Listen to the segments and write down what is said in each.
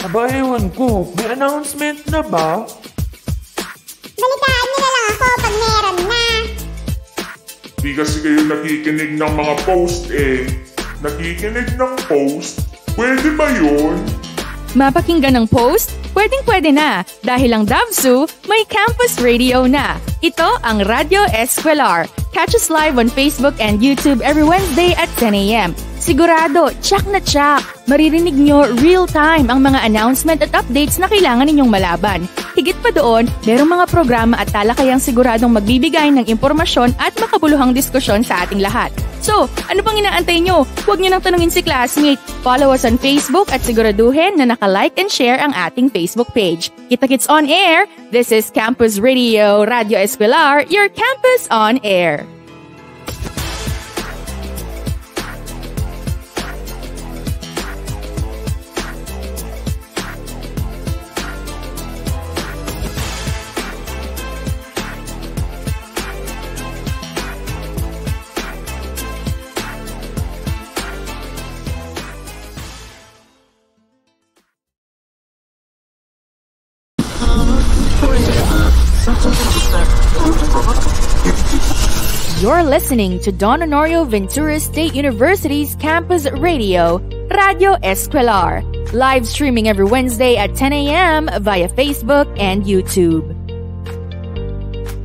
Aba, ewan ko. May announcement na ba? Balitaan niyo na lang ako pag meron na. Di kasi kayo nakikinig ng mga post eh. Nakikinig ng post? Pwede ba yun? Mapakinggan ng post? Pwedeng-pwede na dahil ang Davsu may campus radio na. Ito ang Radio Escolar. Catch us live on Facebook and YouTube every Wednesday at 10 a.m. Sigurado, tsak na tsak. Maririnig nyo real-time ang mga announcement at updates na kailangan ninyong malaban. Higit pa doon, merong mga programa at talakayang siguradong magbibigay ng impormasyon at makabuluhang diskusyon sa ating lahat. So, ano pang inaantay nyo? Huwag nyo nang tanungin si classmate. Follow us on Facebook at siguraduhin na naka-like and share ang ating Facebook page. Kita-kits on air! This is Campus Radio, Radio Escolar, your campus on air. You're listening to Don Honorio Ventura State University's Campus Radio, Radio Escolar, live streaming every Wednesday at 10 a.m. via Facebook and YouTube.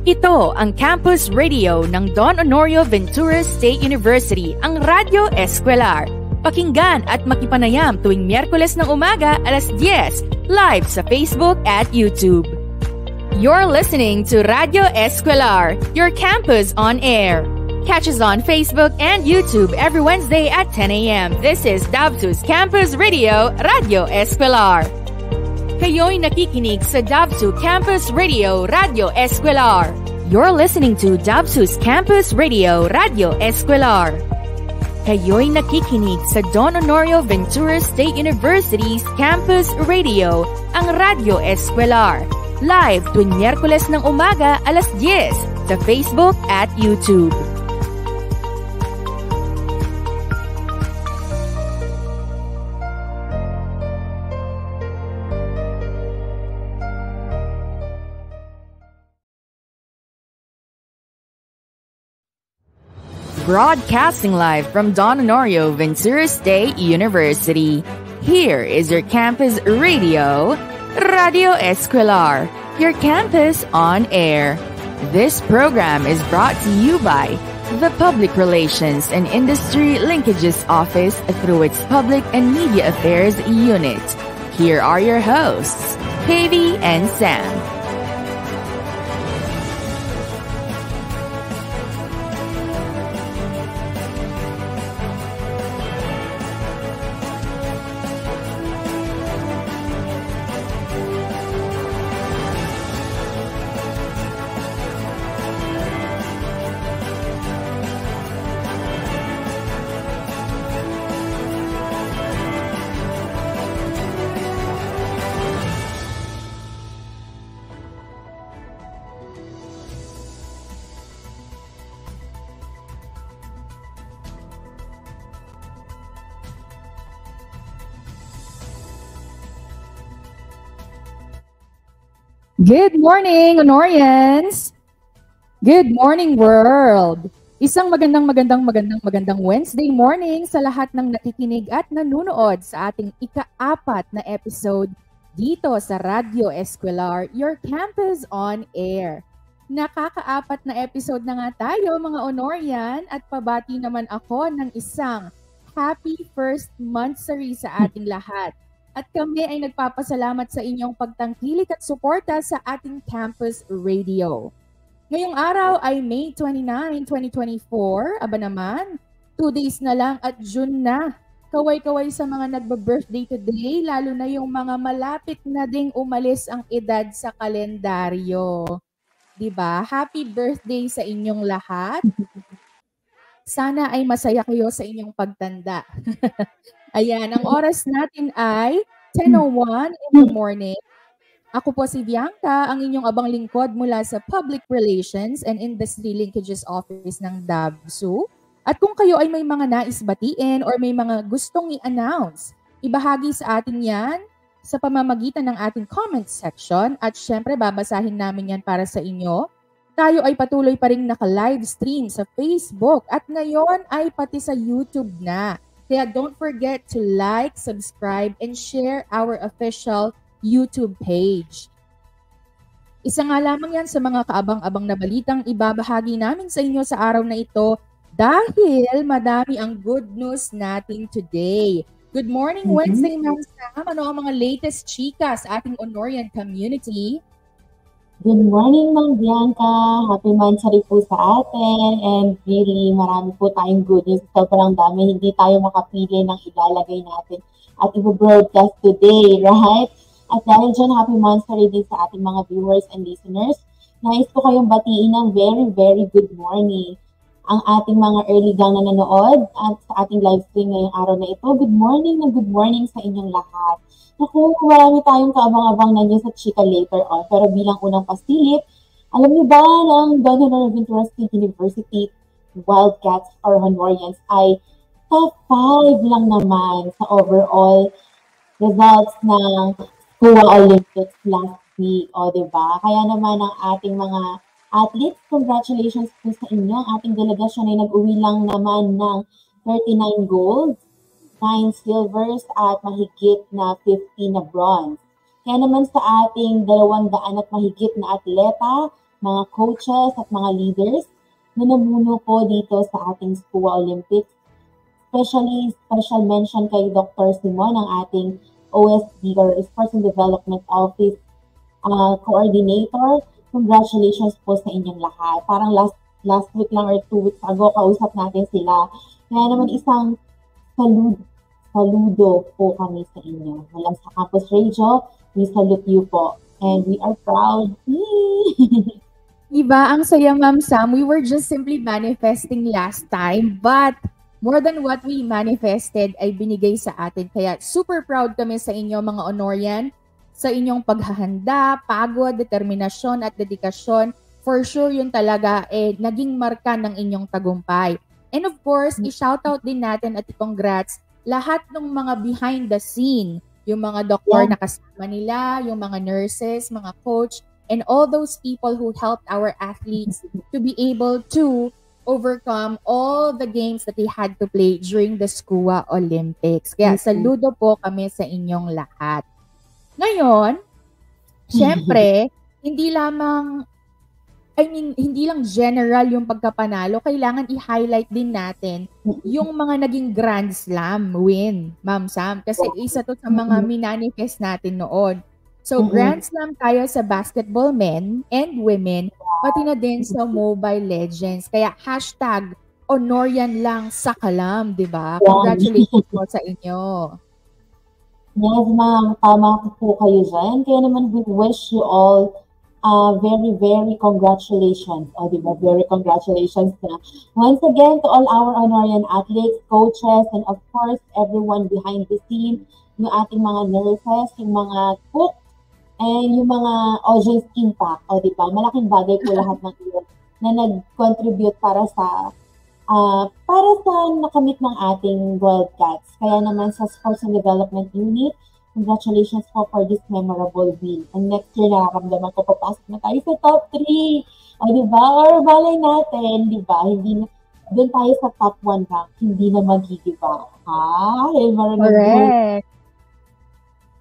Ito ang Campus Radio ng Don Honorio Ventura State University, ang Radio Escolar. Pakinggan at makipanayam tuwing Miyerkules ng umaga alas 10, live sa Facebook at YouTube. You're listening to Radio Escolar, your campus on air. Catch us on Facebook and YouTube every Wednesday at 10 a.m. This is Davsu's Campus Radio, Radio Escolar. Kayo'y nakikinig sa Davsu Campus Radio, Radio Escolar. You're listening to Davsu's Campus Radio, Radio Escolar. Kayo'y nakikinig sa Don Honorio Ventura State University's Campus Radio, ang Radio Escolar. Live tuwing Miyerkules ng umaga alas 10 sa Facebook at YouTube. Broadcasting live from Don Honorio Ventura State University. Here is your campus radio, Radio Escolar, your campus on air. This program is brought to you by the Public Relations and Industry Linkages Office through its Public and Media Affairs Unit. Here are your hosts, Pavy and Sam. Good morning, Honorians! Good morning, world! Isang magandang Wednesday morning sa lahat ng nakikinig at nanunood sa ating ika-4 na episode dito sa Radio Escolar, your campus on air. Nakaka-4 na episode na nga tayo, mga Honorian, at pabati naman ako ng isang happy first monthsary sa ating lahat. At kami ay nagpapasalamat sa inyong pagtangkilik at suporta sa ating campus radio. Ngayong araw ay May 29, 2024. Aba naman, 2 days na lang at June na. Kaway-kaway sa mga nagba-birthday today, lalo na yung mga malapit na ding umalis ang edad sa kalendaryo. Diba? Happy birthday sa inyong lahat. Sana ay masaya kayo sa inyong pagtanda. Ayan, ang oras natin ay 10:01 in the morning. Ako po si Bianca, ang inyong abang lingkod mula sa Public Relations and Industry Linkages Office ng Davsu. At kung kayo ay may mga nais batiin or may mga gustong i-announce, ibahagi sa atin yan sa pamamagitan ng ating comment section at syempre babasahin namin yan para sa inyo. Tayo ay patuloy pa rin naka-live stream sa Facebook at ngayon ay pati sa YouTube na. Kaya don't forget to like, subscribe, and share our official YouTube page. Isa nga lamang yan sa mga kaabang-abang na balitang ibabahagi namin sa inyo sa araw na ito dahil madami ang good news natin today. Good morning, Wednesday, Ma'am Sam. Ano ang mga latest chika sa ating Honorian community? Good morning, Ma'am Bianca. Happy Mansari po sa atin. And really, marami po tayong good news. Sobrang dami. Hindi tayo makapili ng ilalagay natin at i-broadcast today, right? At dahil dyan, happy Mansari din sa ating mga viewers and listeners. Nais ko kayong batiin ng very, very good morning. Ang ating mga early gang na nanood at sa ating live stream ngayong araw na ito. Good morning sa inyong lahat. Naku, marami tayong kaabang-abang na niyo sa chika later on. Pero bilang unang pasilip, alam niyo ba ng Don Honor Ventura State University Wildcats or Honorians ay top 5 lang naman sa overall results ng SCUA Olympics last week. O, diba? Kaya naman ang ating mga athletes, congratulations po sa inyo. Ang ating delegasyon ay nag-uwi lang naman ng 39 golds, 9 silvers at mahigit na 50 na bronze. Kaya naman sa ating 200 at mahigit na atleta, mga coaches at mga leaders na namuno po dito sa ating SCUA Olympics. Especially special mention kay Dr. Simon, ang ating OSD or Sports and Development Office Coordinator. Congratulations po sa inyong lahat. Parang last week lang or 2 weeks ago, kausap natin sila. Kaya naman isang saludo po kami sa inyo. Mula sa Campus Radio, we salute you po. And we are proud. Diba, ang saya, Ma'am Sam. We were just simply manifesting last time, but more than what we manifested ay binigay sa atin. Kaya super proud kami sa inyo, mga Honorian, sa inyong paghahanda, pagod, determinasyon at dedikasyon. For sure yun talaga naging marka ng inyong tagumpay. And of course, i-shoutout din natin at i-congrats lahat ng mga behind the scene, yung mga doktor na kasama nila, yung mga nurses, mga coach, and all those people who helped our athletes to be able to overcome all the games that they had to play during the SCUA Olympics. Kaya saludo po kami sa inyong lahat. Ngayon, syempre, hindi lang general yung pagkapanalo, kailangan i-highlight din natin yung mga naging Grand Slam win, Ma'am Sam. Kasi isa to sa mga minanifest natin noon. So, Grand Slam tayo sa basketball men and women, pati na din sa Mobile Legends. Kaya hashtag Honorian lang sa kalam, di ba? Congratulations po sa inyo. Yes, ma'am. Tama po kayo dyan. Kaya naman we wish you all very, very congratulations. O, diba? Very congratulations na. Once again, to all our Honorian athletes, coaches, and of course, everyone behind the scene, yung ating mga nurses, yung mga cook, and yung mga audience impact. O, diba? Malaking bagay po lahat ng iyon na nag-contribute para sa nakamit ng ating Wildcats. Kaya naman sa Sports and Development Unit, congratulations po for this memorable win. And next year, nakakamdaman ko, papasok na tayo sa top 3. O, diba? Or balay natin, diba? Hindi na, doon tayo sa top 1 rank, hindi na mag-give-up. Correct.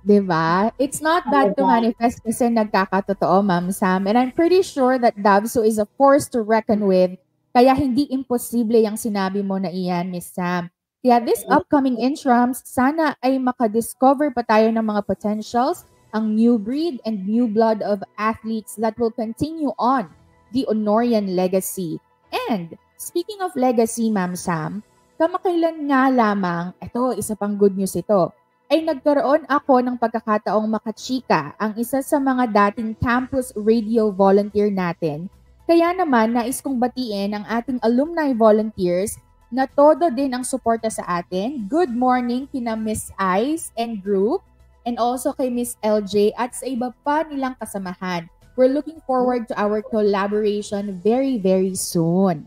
Diba? It's not bad to manifest kasi nagkakatotoo, Ma'am Sam. And I'm pretty sure that Davso is a force to reckon with. Kaya hindi imposible yung sinabi mo na iyan, Miss Sam. Kaya this upcoming intrams, sana ay makadiscover pa tayo ng mga potentials, ang new breed and new blood of athletes that will continue on the Honorian legacy. And speaking of legacy, Ma'am Sam, kamakailan nga lamang, isa pang good news ito, ay nagkaroon ako ng pagkakataong makachika ang isa sa mga dating campus radio volunteer natin. Kaya naman, nais kong batiin ang ating alumni volunteers na todo din ang suporta sa atin. Good morning kina Miss Ice and group, and also kay Miss LJ at sa iba pa nilang kasamahan. We're looking forward to our collaboration very, very soon.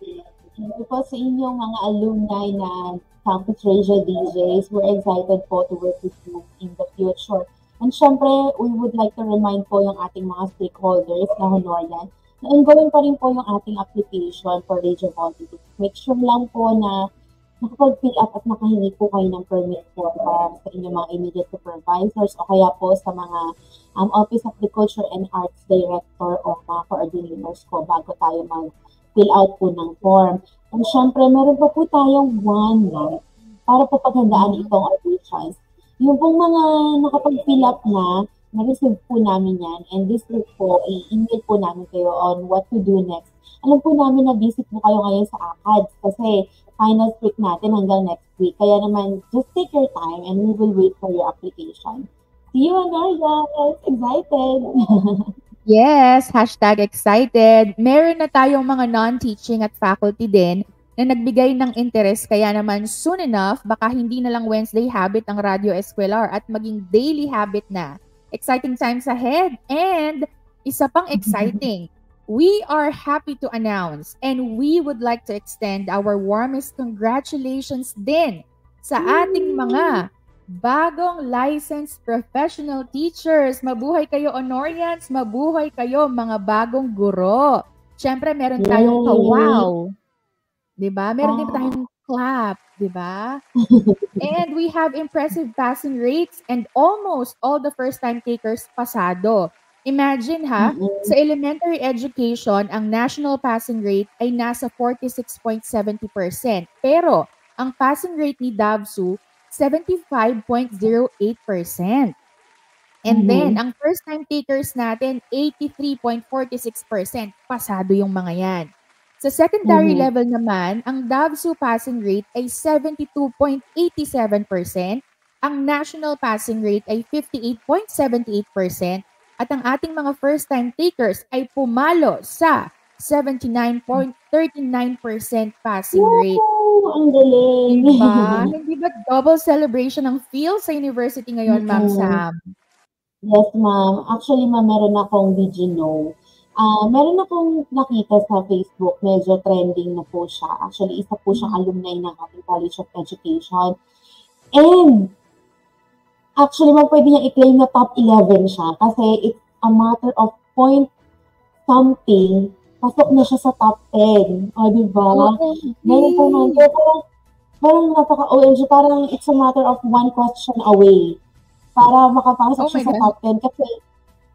Thank you po sa inyong mga alumni na Campus Radio DJs. We're excited po to work with you in the future. And syempre, we would like to remind po yung ating mga stakeholders na Honorian na ongoing pa rin po yung ating application for Radio Volunteers. Make sure lang po na nakapag-fill up at nakahingi po kayo ng permit po sa inyong mga immediate supervisors o kaya po sa mga Office of the Culture and Arts Director o mga coordinators ko bago tayo mag-fill out po ng form. And syempre, meron pa po tayong 1 month para po paghandaan itong auditions. Yung pong mga nakapag-fill up na-receive po namin yan. And this week po, i-email po namin kayo on what to do next. Alam po namin na visit po kayo ngayon sa ACADS kasi final week natin hanggang next week. Kaya naman, just take your time and we will wait for your application. See you, Anoria! Excited! Yes, #excited. Meron na tayong mga non-teaching at faculty din na nagbigay ng interest, kaya naman soon enough, baka hindi na lang Wednesday habit ang Radio Escuelar at maging daily habit na. Exciting times ahead. And isa pang exciting, we are happy to announce and we would like to extend our warmest congratulations din sa ating mga bagong licensed professional teachers. Mabuhay kayo, Honorians! Mabuhay kayo, mga bagong guro! Siyempre, meron tayong wow! Diba? Meron din tayong clap, diba? And we have impressive passing rates and almost all the first-time takers pasado. Imagine ha, sa elementary education, ang national passing rate ay nasa 46.70%. Pero, ang passing rate ni DAVSU, 75.08%. And then, ang first-time takers natin, 83.46%. Pasado yung mga yan. Sa secondary level naman, ang DAVSU passing rate ay 72.87%, ang national passing rate ay 58.78%, at ang ating mga first-time takers ay pumalo sa 79.39% passing rate. Ang galing! Diba? Hindi ba double celebration ang feel sa university ngayon, Ma'am Sam? Yes, ma'am. Actually, ma'am, meron akong video meron akong nakita sa Facebook, medyo trending na po siya. Actually, isa po siyang alumni ng ating College of Education. And, actually, ma'am, pwede niya i-claim na top 11 siya kasi it's a matter of point something, pasok na siya sa top 10. O, diba? Meron po ma'am. Parang napaka-OMG, parang it's a matter of one question away para makapasok siya sa top 10 kasi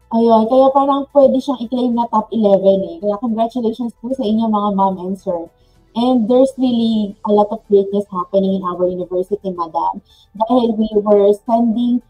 ayun, kaya parang pwede siyang i-claim na top 11 eh. Kaya congratulations po sa inyo mga ma'am and sir. And there's really a lot of greatness happening in our university, madam. Dahil we were sending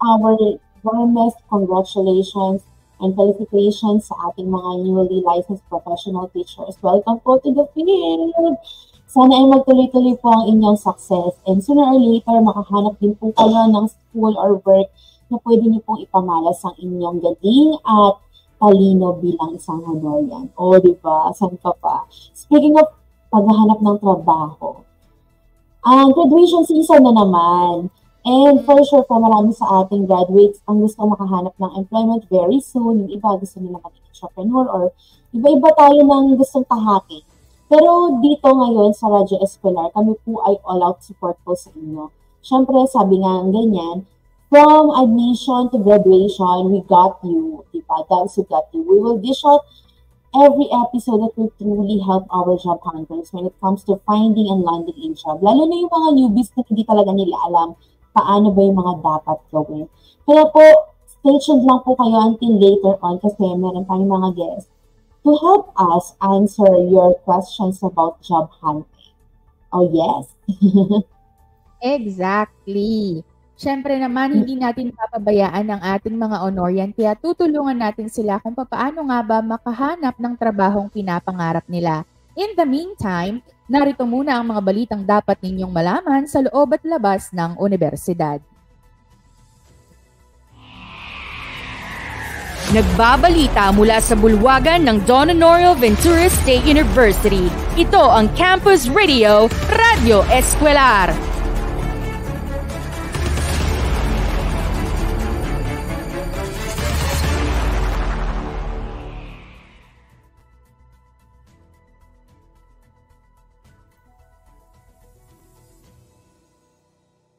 our warmest congratulations and felicitations sa ating mga newly licensed professional teachers. Welcome po to the field! Sana ay magtuloy-tuloy po ang inyong success. And sooner or later, makahanap din po kayo ng school or work na pwede niyo pong ipamalas ang inyong galing at talino bilang isang Honorian. O, di ba? Saan ka pa? Speaking of paghahanap ng trabaho, ang graduation season na naman. And for sure po, marami sa ating graduates ang gusto makahanap ng employment very soon. Yung iba gusto nila maging entrepreneur or iba-iba tayo ng gustong tahakin. Pero dito ngayon sa Radyo Escolar, kami po ay all-out support po sa inyo. Siyempre, sabi nga ng ganyan, from admission to graduation, we got you. Diba? That's we got you. We will dish out every episode that will truly help our job hunters when it comes to finding and landing a job. Lalo na yung mga newbies na hindi talaga nila alam paano ba yung mga dapat gawin. Kaya po, stay tuned lang po kayo until later on kasi meron tayong mga guests to help us answer your questions about job hunting. Oh, yes. Exactly. Siyempre naman, hindi natin papabayaan ang ating mga Honorian, kaya tutulungan natin sila kung paano nga ba makahanap ng trabahong pinapangarap nila. In the meantime, narito muna ang mga balitang dapat ninyong malaman sa loob at labas ng universidad. Nagbabalita mula sa bulwagan ng Don Honorio Ventura State University. Ito ang Campus Radio, Radio Escuelar.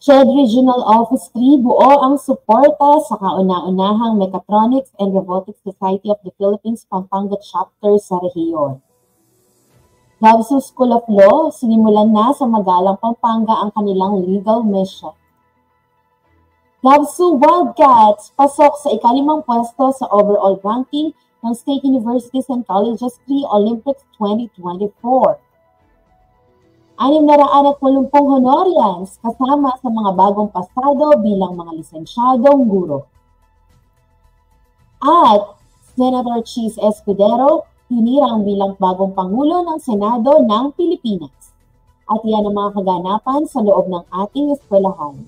SHED Regional Office 3, buo ang suporta sa kauna-unahang Mechatronics and Robotics Society of the Philippines Pampanga Chapter sa rehiyon. Davao School of Law, sinimulan na sa Magalang, Pampanga ang kanilang legal mission. Davao Wildcats, pasok sa ikalimang pwesto sa overall ranking ng State Universities and Colleges Pre-Olympics 2024. 680 Honorians kasama sa mga bagong pasado bilang mga lisensyadong guro. At Senator Cheese Escudero, hinirang bilang bagong Pangulo ng Senado ng Pilipinas. At yan ang mga kaganapan sa loob ng ating eskwelahan.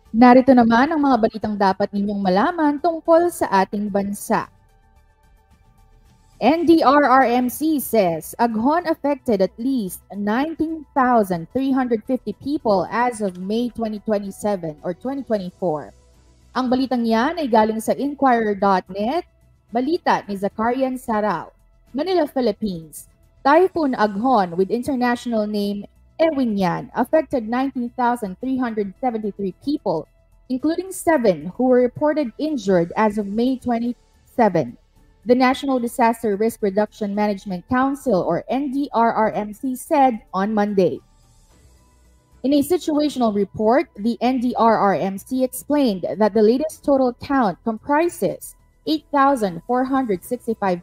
Narito naman ang mga balitang dapat ninyong malaman tungkol sa ating bansa. NDRRMC says Aghon affected at least 19,350 people as of May 2027 or 2024. Ang balitang yan ay galing sa Inquirer.net, balita ni Zakarian Sarao, Manila, Philippines. Typhoon Aghon with international name Ewinyan affected 19,373 people, including 7 who were reported injured as of May 27. The National Disaster Risk Reduction Management Council, or NDRRMC, said on Monday. In a situational report, the NDRRMC explained that the latest total count comprises 8,465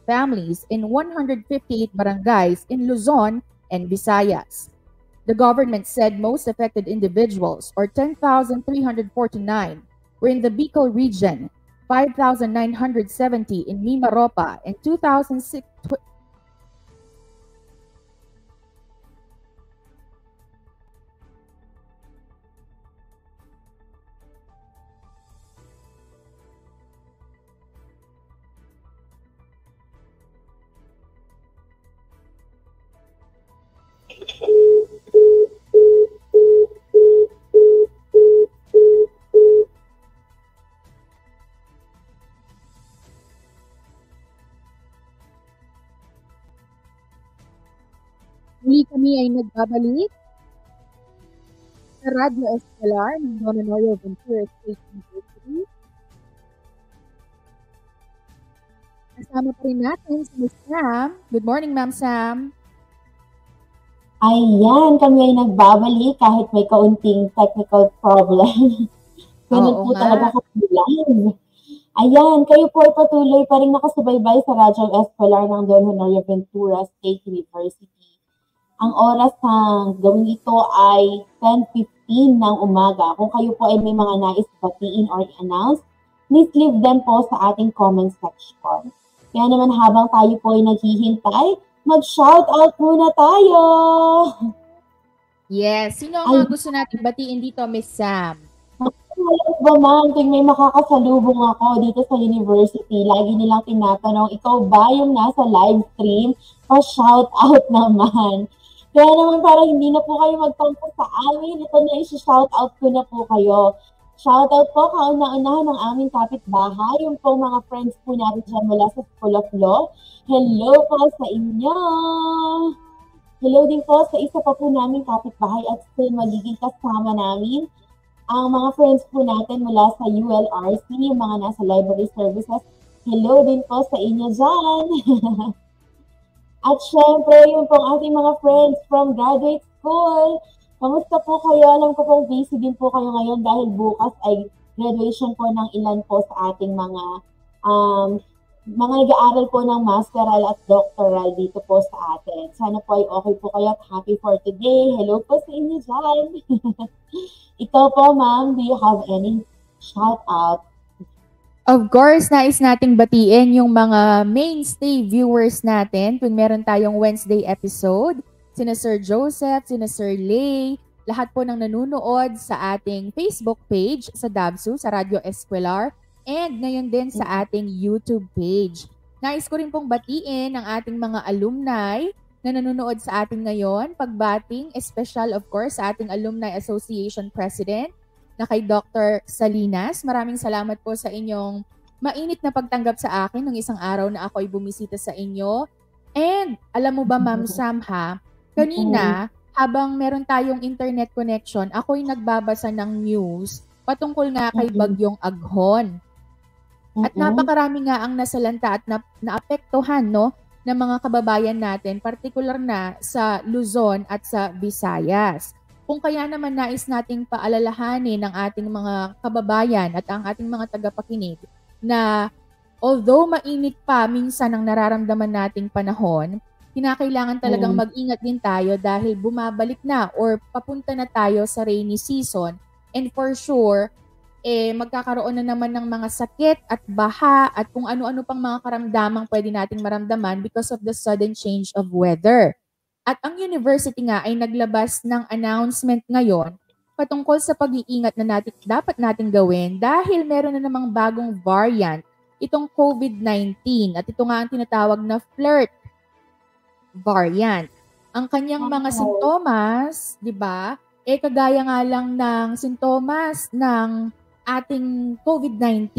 families in 158 barangays in Luzon and Visayas. The government said most affected individuals, or 10,349, were in the Bicol region, 5,970 in Mimaropa, and 2,006. Muli kami ay nagbabalik sa Radyo Escolar ng Don Honorio Ventura State University. Kasama pa rin natin si Ms. Sam. Good morning, Ma'am Sam. Ayan, kami ay nagbabalik kahit may kaunting technical problem. Ganun po talaga katulang. Ayan, kayo po ay patuloy pa rin nakasubaybay sa Radyo Escolar ng Don Honorio Ventura State University. Ang oras ng gawin ito ay 10:15 ng umaga. Kung kayo po ay may mga nais batiin or i-announce, please leave them po sa ating comment section. Kaya naman habang tayo po ay naghihintay, mag-shoutout muna tayo! Yes, sino ang mga gusto natin batiin dito, Miss Sam? Alam ba ma'am, kung may makakasalubong ako dito sa university, lagi nilang tinatanong, ikaw ba yung nasa live stream? Pa-shoutout naman. Kaya naman para hindi na po kayo magtampo sa amin, ito na i-shoutout ko na po kayo. Shoutout po kauna-unahan ng aming kapitbahay, yung po mga friends po natin dyan mula sa School of Law. Hello po sa inyo! Hello din po sa isa pa po namin kapitbahay at still magiging kasama namin. Ang mga friends po natin mula sa ULRC, yung mga nasa library services. Hello din po sa inyo dyan! At syempre, yung pong ating mga friends from graduate school. Kamusta po kayo? Alam ko pong busy din po kayo ngayon dahil bukas ay graduation po ng ilan po sa ating mga nag-aaral po ng masteral at doctoral dito po sa atin. Sana po ay okay po kayo at happy for today. Hello po sa inyo dyan. Ikaw po, ma'am, do you have any shout out? Of course, nais nating batiin yung mga mainstay viewers natin kung meron tayong Wednesday episode. Sina Sir Joseph, sina Sir Lay, lahat po ng nanunood sa ating Facebook page sa DABSU, sa Radio Escolar, and ngayon din sa ating YouTube page. Nais ko rin pong batiin ang ating mga alumni na nanonood sa atin ngayon. Pagbating, special of course, sa ating Alumni Association President, na kay Dr. Salinas. Maraming salamat po sa inyong mainit na pagtanggap sa akin nung isang araw na ako ay bumisita sa inyo. And alam mo ba, Ma'am Sam, ha, kanina habang meron tayong internet connection, ako'y nagbabasa ng news patungkol nga kay Bagyong Aghon. At napakarami nga ang nasalanta at naapektuhan, no, ng mga kababayan natin, partikular na sa Luzon at sa Visayas. Kung kaya naman nais nating paalalahanin ng ating mga kababayan at ang ating mga tagapakinig na although mainit pa minsan ang nararamdaman nating panahon, kinakailangan talagang mag-ingat din tayo dahil bumabalik na or papunta na tayo sa rainy season, and for sure, magkakaroon na naman ng mga sakit at baha at kung ano-ano pang mga karamdamang pwede nating maramdaman because of the sudden change of weather. At ang university nga ay naglabas ng announcement ngayon patungkol sa pag-iingat na dapat nating gawin dahil meron na namang bagong variant, itong COVID-19, at ito nga ang tinatawag na flirt variant. Ang kanyang mga sintomas, di ba, kagaya nga lang ng sintomas ng ating COVID-19.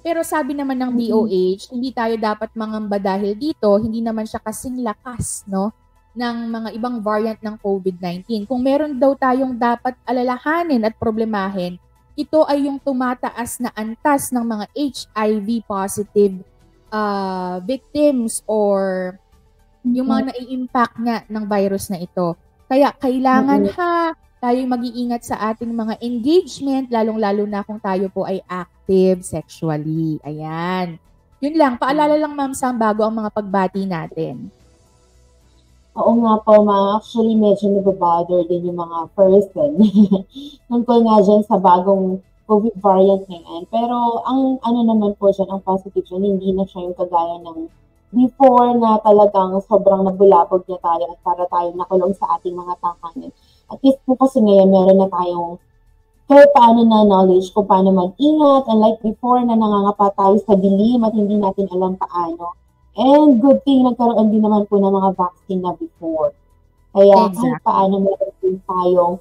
Pero sabi naman ng DOH, hindi tayo dapat mangamba dahil dito, hindi naman siya kasing lakas, no, ng mga ibang variant ng COVID-19. Kung meron daw tayong dapat alalahanin at problemahin, ito ay yung tumataas na antas ng mga HIV positive victims or yung mga nai-impact nga ng virus na ito. Kaya kailangan tayo mag-iingat sa ating mga engagement, lalong-lalo na kung tayo po ay active sexually. Ayan. Yun lang. Paalala lang, Ma'am Sam, bago ang mga pagbati natin. Oo nga po, actually medyo nababother din yung mga person. Tungkol nga dyan sa bagong COVID variant ngayon. Pero ang ano naman po dyan, ang positive dyan, hindi na siya yung kagaya ng before na talagang sobrang nabulabog na tayo at para tayo nakulong sa ating mga tahanan. At least po kasi ngayon meron na tayong kahit paano na knowledge kung paano mag-ingat, unlike before na nangangapa tayo sa dilim at hindi natin alam paano. And good thing, nagkaroon din naman po ng mga vaccine na before. Kaya kahit paano meron din tayong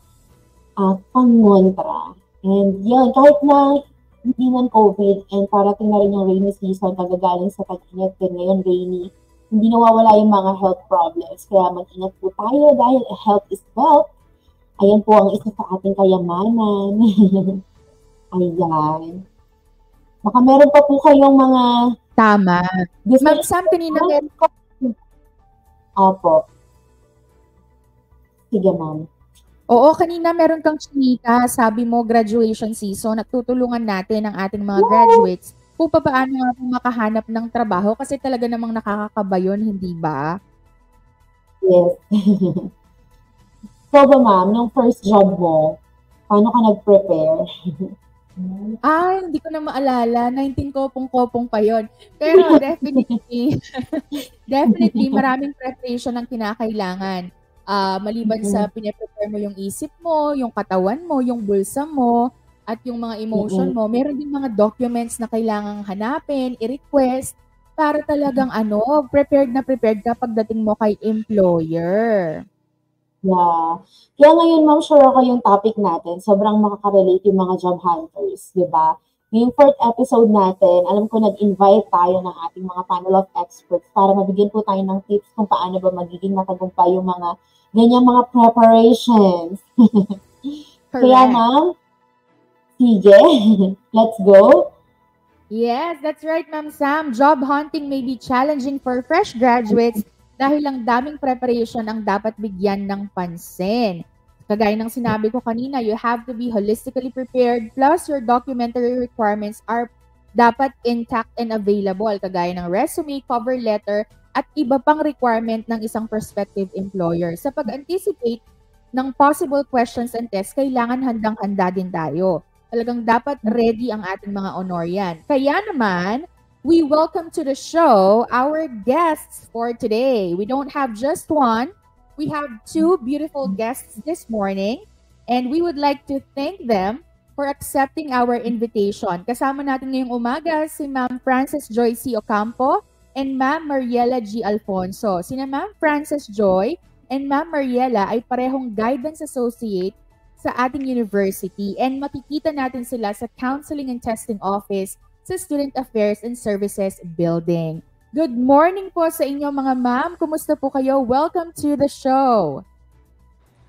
pangontra. And yun, kahit na hindi man COVID and parating na rin yung rainy season, kagagaling sa tag-init din ngayon rainy, hindi nawawala yung mga health problems. Kaya mag-ingat po tayo dahil health is wealth. Ayan po ang isa sa ating kayamanan. Ayan. Baka meron pa po kayong mga... Tama. Ma'am Sam, kanina meron ko... Opo. Sige, ma'am. Oo, kanina meron kang chinika. Sabi mo, graduation season at tutulungan natin ang ating mga graduates kung paano nga po makahanap ng trabaho kasi talaga namang nakakakaba yun, hindi ba? Yes. So ba, ma'am, yung first job mo, paano ka nag-prepare? Hindi ko na maalala. 19 kopong-kopong pa yon. Pero definitely, maraming preparation ang kinakailangan. Maliban sa pinaprepare mo yung isip mo, yung katawan mo, yung bulsa mo, at yung mga emotion mo, meron din mga documents na kailangang hanapin, i-request, para talagang prepared ka pagdating mo kay employer. Yeah. Kaya ngayon, ma'am, sure ako yung topic natin. Sobrang makaka-relate yung mga job hunters, di ba? Ngayong 4th episode natin, alam ko nag-invite tayo ng ating mga panel of experts para mabigyan po tayo ng tips kung paano ba magiging matagumpay yung mga ganyang mga preparations. Kaya, ma'am, sige, let's go. Yes, that's right, Ma'am Sam. Job hunting may be challenging for fresh graduates dahil ang daming preparation ang dapat bigyan ng pansin. Kagaya ng sinabi ko kanina, you have to be holistically prepared plus your documentary requirements are dapat intact and available. Kagaya ng resume, cover letter, at iba pang requirement ng isang prospective employer. Sa pag-anticipate ng possible questions and tests, kailangan handang-handa din tayo. Talagang dapat ready ang ating mga honoryan. Kaya naman, we welcome to the show our guests for today. We don't have just one. We have two beautiful guests this morning, and we would like to thank them for accepting our invitation. Kasama natin ngayong umaga si Ma'am Frances Joy C. Ocampo and Ma'am Mariela G. Alfonso. Sina Ma'am Frances Joy and Ma'am Mariela ay parehong guidance associate sa ating university, and makikita natin sila sa Counseling and Testing Office sa Student Affairs and Services Building. Good morning po sa inyo mga ma'am. Kumusta po kayo? Welcome to the show.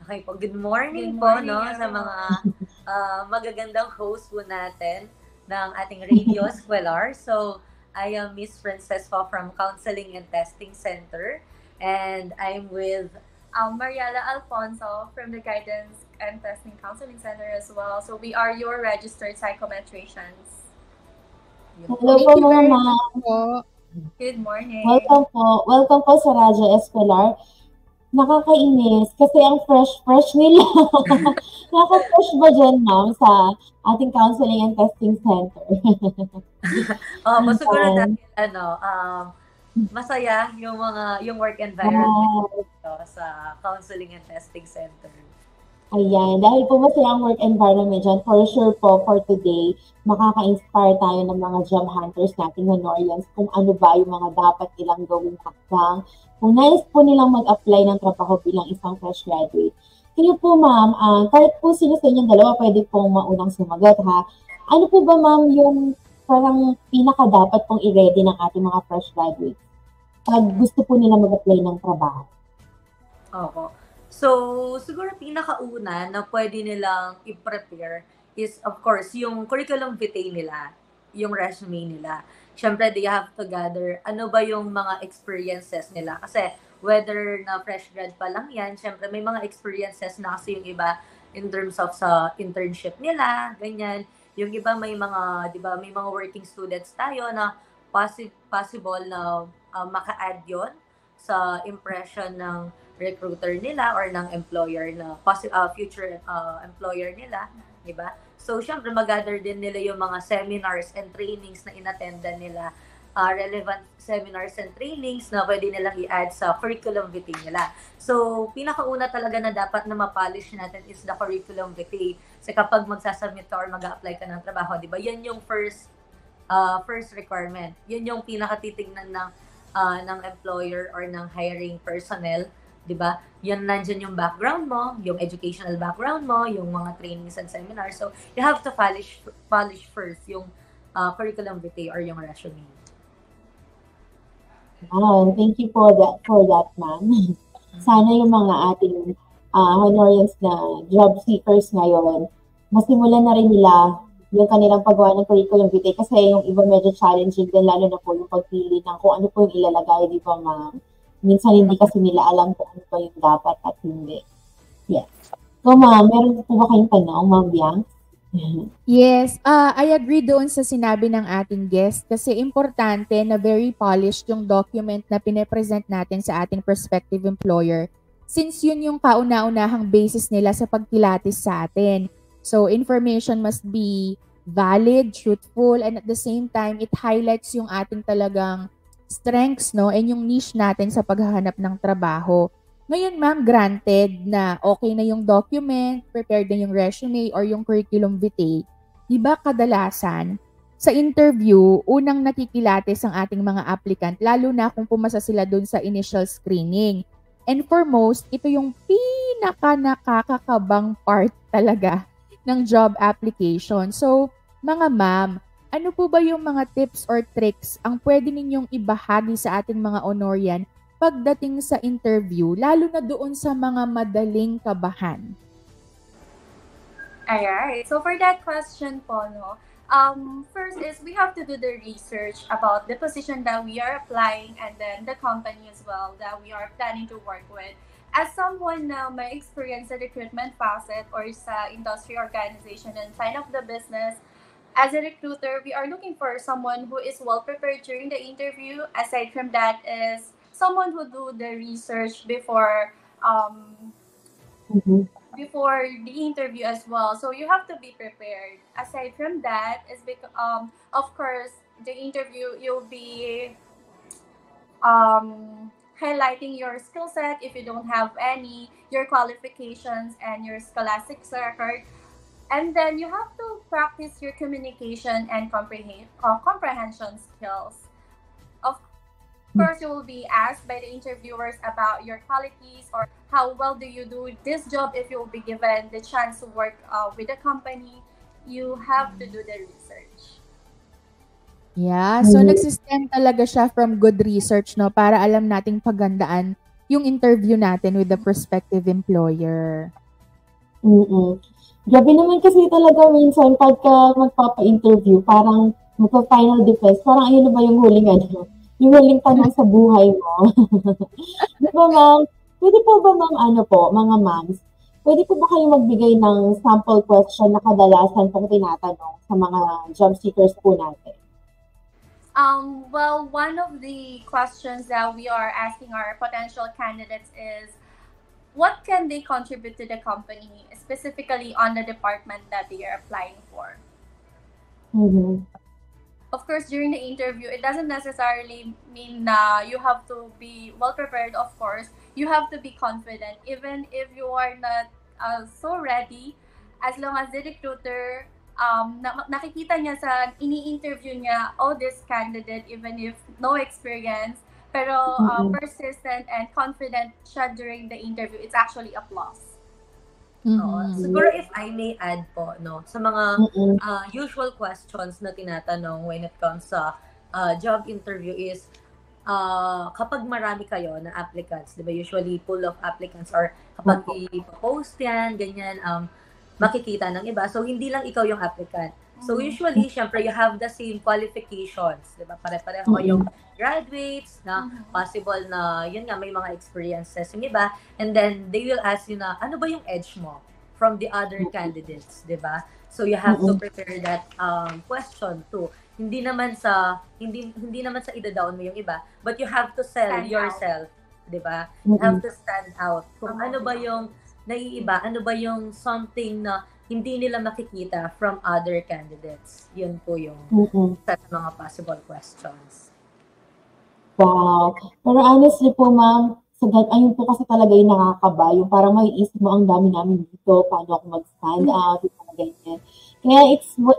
Okay po, good morning, Good po morning, no sa everyone. mga magagandang host po natin ng ating Radio Escolar. So, I am Miss Francesca from Counseling and Testing Center, and I'm with Mariela Alfonso from the Guidance and Testing Counseling Center as well. So we are your registered psychometricians. Hello po mga ma'am. Good morning. Welcome po. Welcome po sa Radyo Escolar. Nakakainis kasi ang fresh nila. Nakaka-fresh ba dyan, ma'am, sa ating Counseling and Testing Center? siguro dahil masaya yung work environment dito sa Counseling and Testing Center. Ayan, dahil po masaya ang work environment dyan, for sure po, for today, makaka-inspire tayo ng mga job hunters natin Honorians kung ano ba yung mga dapat nilang gawing hakbang. Kung nais po nilang mag-apply ng trabaho bilang isang fresh graduate. Kayo po, ma'am, kahit po sino sa inyong dalawa, pwede pong maunang sumagot, ha? Ano po ba, ma'am, yung parang pinaka-dapat pong i-ready ng ating mga fresh graduates pag gusto po nila mag-apply ng trabaho? Opo. So, siguro pinakauna na pwede nilang i-prepare is, of course, yung curriculum vitae nila, yung resume nila. Siyempre, they have to gather ano ba yung mga experiences nila. Kasi whether na fresh grad pa lang yan, siyempre may mga experiences na kasi yung iba in terms of sa internship nila, ganyan. Yung iba may mga, di ba, may mga working students tayo na possible na maka-add yun sa impression ng recruiter nila or ng employer na future employer nila, di ba? So, syempre, mag-gather din nila yung mga seminars and trainings na inattendan nila, relevant seminars and trainings na pwede nilang i-add sa curriculum vitae nila. So, pinakauna talaga na dapat na ma-polish natin is the curriculum vitae. Kasi kapag magsasubmit ka or mag-apply ka ng trabaho, di ba? Yan yung first requirement. Yun yung pinakatitignan ng employer or ng hiring personnel, di ba? Yan, nandyan yung background mo, yung educational background mo, yung mga trainings and seminars. So, you have to polish first yung curriculum vitae or yung resume. Wow, thank you for that, ma'am. Sana yung mga ating Honorians na job seekers ngayon, masimulan na rin nila yung kanilang paggawa ng curriculum vitae kasi yung iba medyo challenging din, lalo na po yung pagpili ng kung ano po yung ilalagay, di ba, ma'am? Minsan hindi kasi nila alam kung ano ba yung dapat at hindi. Yes. So, ma'am, meron po ba kayong tanong, ma'am Biang? Yes, I agree doon sa sinabi ng ating guest kasi importante na very polished yung document na pine-present natin sa ating prospective employer since yun yung kauna-unahang basis nila sa pagkilatis sa atin. So, information must be valid, truthful, and at the same time, it highlights yung ating talagang strengths, no, and yung niche natin sa paghahanap ng trabaho. Ngayon, ma'am, granted na okay na yung document, prepared na yung resume or yung curriculum vitae, di ba kadalasan sa interview, unang nakikilatis ang ating mga applicant, lalo na kung pumasa sila dun sa initial screening. And for most, ito yung nakakakabang part talaga ng job application. So, mga ma'am, ano po ba yung mga tips or tricks ang pwede ninyong ibahagi sa ating mga Honorian pagdating sa interview, lalo na doon sa mga madaling kabahan? Alright, so for that question po, no, first is we have to do the research about the position that we are applying and then the company as well that we are planning to work with. As someone na may experience sa recruitment facet or sa industry organization and sign of the business, as a recruiter, we are looking for someone who is well prepared during the interview. Aside from that is someone who do the research before before the interview as well. So you have to be prepared. Aside from that is of course the interview you'll be highlighting your skill set if you don't have any, your qualifications and your scholastic record. And then you have to practice your communication and comprehension skills. Of course, you will be asked by the interviewers about your qualities or how well do you do this job if you will be given the chance to work with the company. You have to do the research. Yeah, so nagsistem talaga siya from good research, no, para alam nating paghandaan yung interview natin with the prospective employer. Grabe naman kasi talaga minsan pagka magpapa-interview, parang magpa-final defense, parang ayun na ba yung huling yung huling tanong sa buhay mo. Di ba ma'am? Pwede po ba mga moms, pwede po ba kayo magbigay ng sample question na kadalasan pong tinatanong sa mga job seekers po natin? Well, one of the questions that we are asking our potential candidates is, what can they contribute to the company, specifically on the department that they are applying for? Of course, during the interview, it doesn't necessarily mean you have to be well prepared. Of course, you have to be confident, even if you are not so ready. As long as the recruiter nakikita niya sa ini-interview niya, this candidate, even if no experience, pero persistent and confident siya during the interview, it's actually a plus. Siguro if I may add po, no, sa mga usual questions na tinatanong when it comes sa job interview is, kapag marami kayo na applicants, di ba, usually pool of applicants, or kapag i-post yan, ganyan, makikita ng iba. So, hindi lang ikaw yung applicant. So, usually, syempre, you have the same qualifications. Diba? Pare-pareho yung graduates na possible na, yun nga, may mga experiences yung iba. And then, they will ask you na, ano ba yung edge mo from the other candidates? Diba? So, you have to prepare that question too. Hindi naman sa ida-down mo yung iba, but you have to sell yourself. Diba? You have to stand out. Kung ano ba yung naiiba, ano ba yung something na hindi nila makikita from other candidates. Yun po yung sa mga possible questions. Wow. Pero honestly po, ma'am, ayun po kasi talaga yung nakakaba. Yung parang maiisip mo, ang dami namin dito, paano ako mag-stand out, yung mga ganyan. Kaya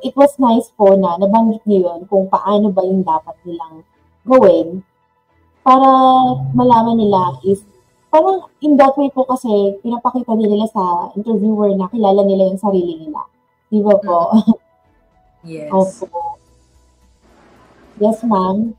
it was nice po na nabanggit niyo yun kung paano ba yung dapat nilang gawin para malaman nila is parang in that way po kasi pinapakita nila sa interviewer na kilala nila yung sarili nila. Di ba po? Yes. Opo. Yes, ma'am?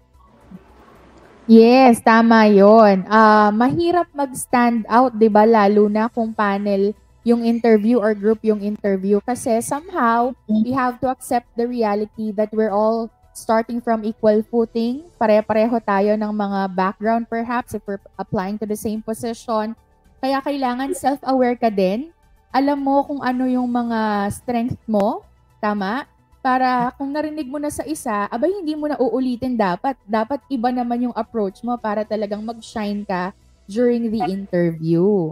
Yes, tama yun. Mahirap mag-stand out, di ba? Lalo na kung panel yung interview or group yung interview. Kasi somehow, we have to accept the reality that we're all starting from equal footing. Pare-pareho tayo ng mga background perhaps if we're applying to the same position. Kaya kailangan self-aware ka din. Alam mo kung ano yung mga strength mo. Tama? Para kung narinig mo na sa isa, abay hindi mo na uulitin dapat. Dapat iba naman yung approach mo para talagang mag-shine ka during the interview.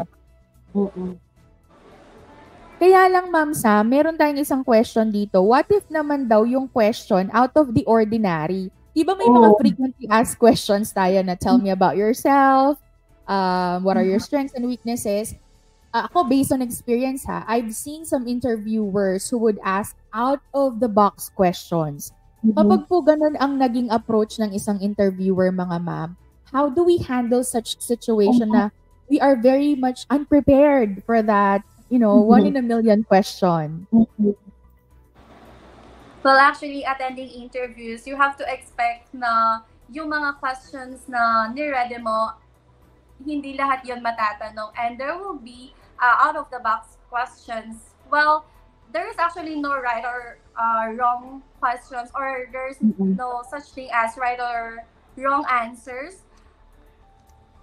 Kaya lang, Ma'am Sam, meron tayong isang question dito. What if naman daw yung question out of the ordinary? Di ba may mga frequently asked questions tayo na tell me about yourself, what are your strengths and weaknesses? Ako, based on experience I've seen some interviewers who would ask out-of-the-box questions. Kapag po ganun ang naging approach ng isang interviewer, mga ma'am, how do we handle such situation na we are very much unprepared for that, one in a million question? Well, actually, attending interviews, you have to expect na yung mga questions na nire-ready mo, hindi lahat yun matatanong. And there will be out-of-the-box questions. Well, there is actually no right or wrong questions, or there's no such thing as right or wrong answers.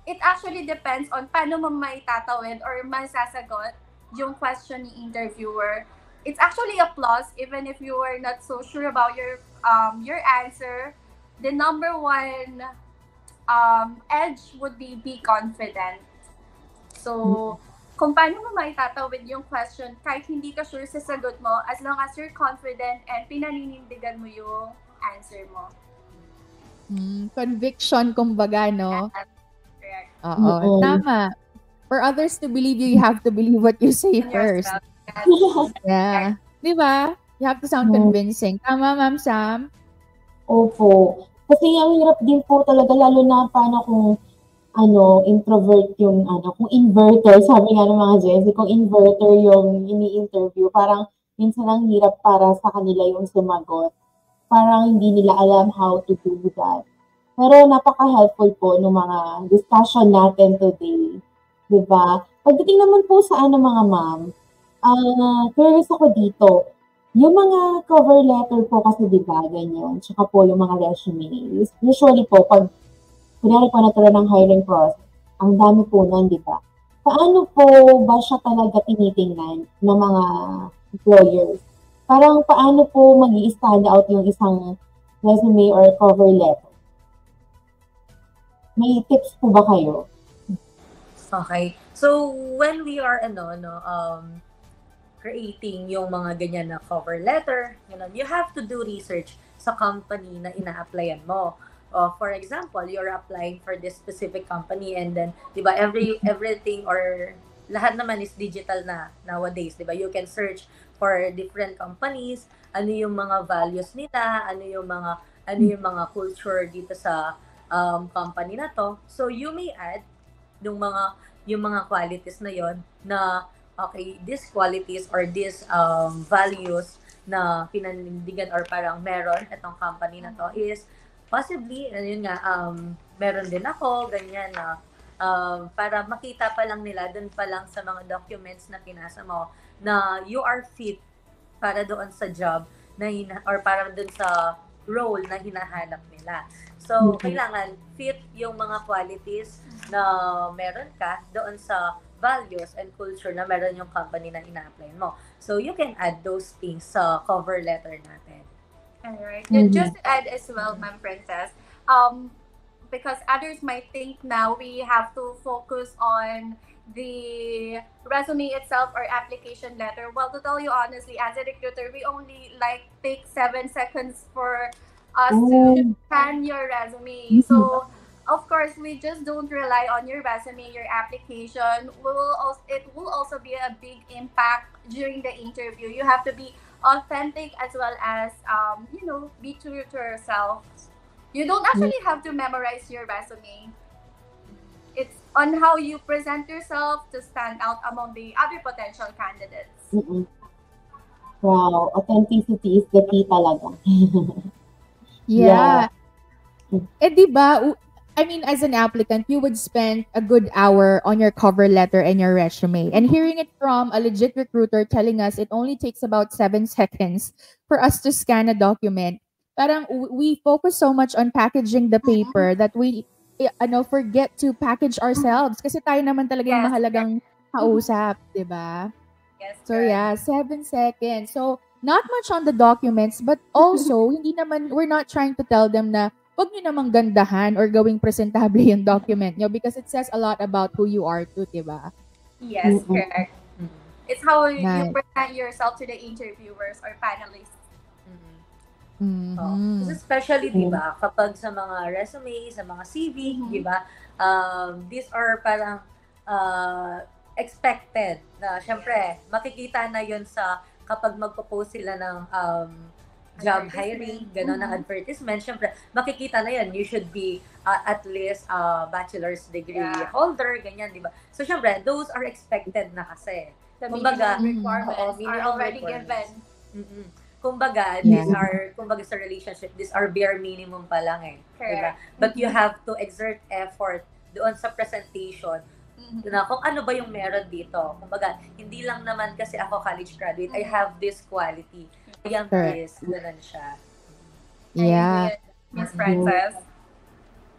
It actually depends on paano mo may tatawid or masasagot yung question ni interviewer. It's actually a plus even if you are not so sure about your answer. The number one edge would be confident. So, kung paano mo may tatawid yung question, kahit hindi ka sure sa sagot mo, as long as you're confident and pinaninindigan mo yung answer mo. Conviction, kumbaga, no? Oo, tama. For others to believe you, you have to believe what you say first. Yeah. Di ba? You have to sound convincing. Tama, Ma'am Sam? Opo. Kasi ang hirap din po talaga, lalo na paano kung introvert yung kung inverter, sabi nga ng mga Gen Z, kung inverter yung ini-interview, parang minsan ang hirap para sa kanila yung sumagot. Parang hindi nila alam how to do that. Pero napaka-helpful po ng mga discussion natin today. Diba? Pagdating naman po sa mga ma'am, curious ako dito. Yung mga cover letter po kasi diba, ganyan, tsaka po yung mga resume. Usually po, pag kunyari po natuloy ng hiring process, ang dami po nun, diba? Paano po ba siya talaga tinitingnan ng mga employers? Parang paano po mag-i-stand out yung isang resume or cover letter? May tips po ba kayo? Okay. So, when we are, creating yung mga ganyan na cover letter, you have to do research sa company na ina-applyan mo. For example, you're applying for this specific company and then, di ba, everything or lahat naman is digital na nowadays, di ba? You can search for different companies, ano yung mga values nila, ano yung mga culture dito sa company na to. So, you may add yung mga qualities na yon na okay, these qualities or these values na pinanindigan or parang meron itong company na to is possibly, yun nga, meron din ako, ganyan na para makita pa lang nila dun pa lang sa mga documents na pinasa mo na you are fit para doon sa job na or para doon sa role na hinahanap nila. So, kailangan fit yung mga qualities na meron ka doon sa values and culture na meron yung company na ina-apply mo. So, you can add those things sa cover letter natin. Alright. Just to add as well, Ma'am Princess, because others might think now we have to focus on the resume itself or application letter. Well, to tell you honestly, as a recruiter, we only take 7 seconds for us to scan your resume. So, of course, we just don't rely on your resume, your application. It will also be a big impact during the interview. You have to be authentic as well as, be true to yourself. You don't actually have to memorize your resume. It's on how you present yourself to stand out among the other potential candidates. Wow, authenticity is the key talaga. Yeah. Diba, I mean, as an applicant, you would spend a good hour on your cover letter and your resume. And hearing it from a legit recruiter telling us it only takes about 7 seconds for us to scan a document. Parang we focus so much on packaging the paper that we forget to package ourselves. Kasi tayo naman talaga yung mahalagang kausap, diba? Yes. So yeah, 7 seconds. So not much on the documents, but also we're not trying to tell them na wag nyo namang gandahan or gawing presentable yung document nyo because it says a lot about who you are too, diba? Yes, correct. It's how you present yourself to the interviewers or panelists. Especially, diba, kapag sa mga resume, sa mga CV, diba, these are parang expected na, syempre, makikita na yun sa kapag magpo-post sila ng job hiring, gano'n ang advertisement, syempre, makikita na yan. You should be at least bachelor's degree holder, ganyan, di ba? So, syempre, those are expected na kasi. The minimum requirements are already given. Kumbaga, these are, sa relationship, these are bare minimum pa lang diba? But you have to exert effort doon sa presentation na kung ano ba yung meron dito. Kumbaga, hindi lang naman kasi ako college graduate, I have this quality. Young is, ganun siya. Yeah. Miss Princess.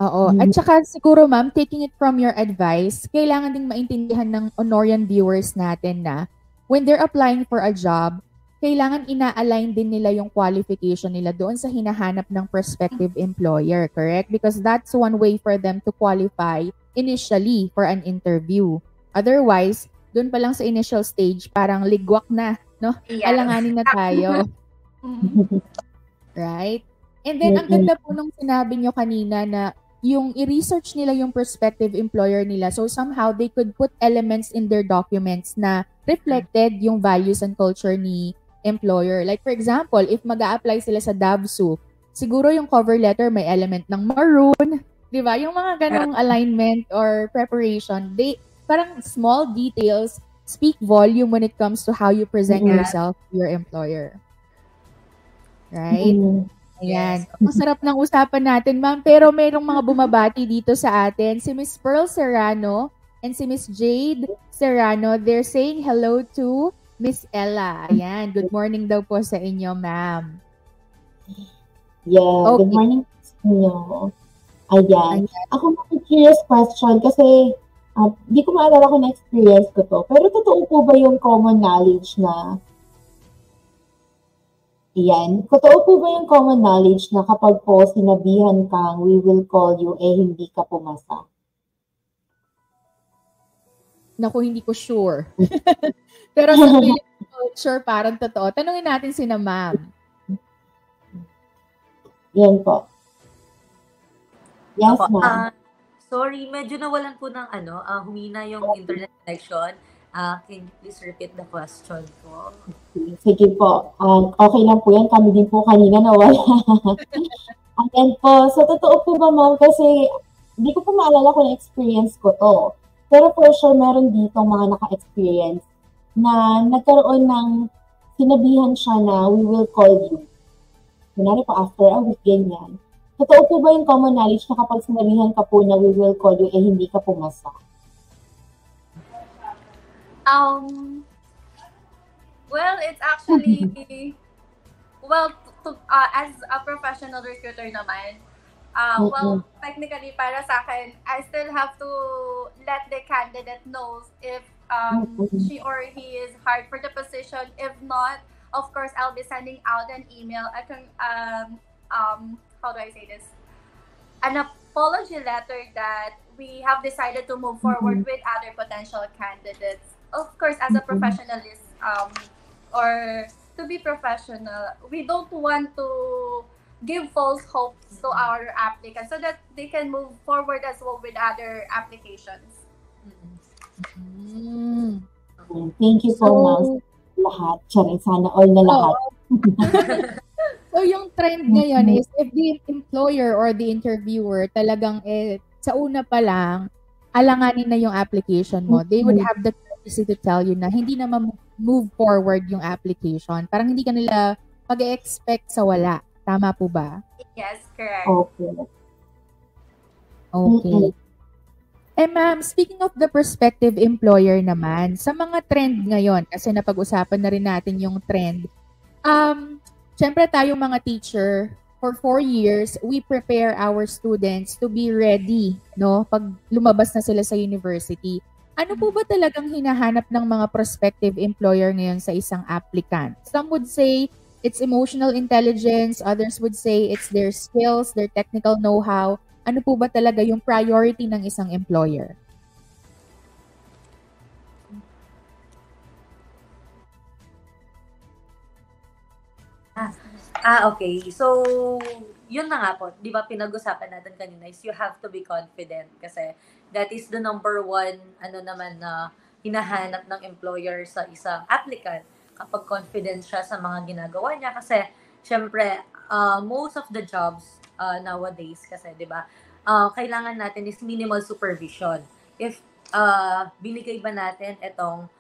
Oo. At saka siguro, ma'am, taking it from your advice, kailangan ding maintindihan ng Honorian viewers natin na when they're applying for a job, kailangan ina-align din nila yung qualification nila doon sa hinahanap ng prospective employer, correct? Because that's one way for them to qualify initially for an interview. Otherwise, doon pa lang sa initial stage, parang ligwak na, no? Yeah. Alanganin na tayo. Right? And then, ang ganda po nung sinabi nyo kanina na yung i-research nila yung prospective employer nila. So, somehow, they could put elements in their documents na reflected yung values and culture ni employer. Like, for example, if mag-a-apply sila sa DAVSU, siguro yung cover letter may element ng maroon. Di ba? Yung mga ganong alignment or preparation, parang small details speak volume when it comes to how you present yourself to your employer. Right? Ayan. Ang sarap ng usapan natin, ma'am. Pero mayroong mga bumabati dito sa atin. Si Miss Pearl Serrano and si Miss Jade Serrano, they're saying hello to Miss Ella. Ayan, good morning daw po sa inyo, ma'am. Yeah, good Okay. morning sa inyo. Ayan. Ako curious question kasi di ko maalala kung na-experience ko to. Pero totoo po ba yung common knowledge na totoo po ba yung common knowledge na kapag po sinabihan kang we will call you, hindi ka pumasa? Naku, hindi ko sure. Pero sa Philippine culture, parang totoo. Tanungin natin si na ma'am. Yan po. Yes, Opo. ma'am. Sorry, medyo nawalan po ng humina yung internet connection. Can you please repeat the question po? Sige po. Okay lang po yan. Kami din po kanina nawala. Ayan po. So, totoo po ba, ma'am? Kasi hindi ko po maalala kung na-experience ko to. Pero for sure, meron dito mga naka-experience na nagkaroon ng sinabihan siya na we will call you. Kunwari po, after a week, ganyan. Totoo po ba yung common knowledge na kapag sinabihan ka po na we will call you, hindi ka pumasa? Well, it's actually, as a professional recruiter naman, well, technically, para sa akin, I still have to let the candidate knows if she or he is hired for the position. If not, of course, I'll be sending out an email. I can, how do I say this? An apology letter that we have decided to move forward with other potential candidates. Of course, as a professionalist, or to be professional, we don't want to give false hopes to our applicants so that they can move forward as well with other applications. Thank you po, ma'am. Lahat. Charing, sana all na lahat. So, yung trend ngayon is if the employer or the interviewer talagang sa una pa lang, alanganin na yung application mo, they would have the courtesy to tell you na hindi na move forward yung application. Parang hindi ka nila pag-expect sa wala. Tama po ba? Yes, correct. Okay. Ma'am, speaking of the prospective employer naman, sa mga trend ngayon, kasi napag-usapan na rin natin yung trend, syempre tayong mga teacher, for 4 years, we prepare our students to be ready, no? Pag lumabas na sila sa university. Ano po ba talagang hinahanap ng mga prospective employer ngayon sa isang applicant? Some would say it's emotional intelligence, others would say it's their skills, their technical know-how. Ano po ba talaga yung priority ng isang employer? Okay. So, yun na nga po. Di ba pinag-usapan natin kanina is you have to be confident kasi that is the number one na hinahanap ng employer sa isang applicant kapag confident siya sa mga ginagawa niya kasi syempre most of the jobs nowadays kasi 'di ba kailangan natin is minimal supervision. If binigay ba natin itong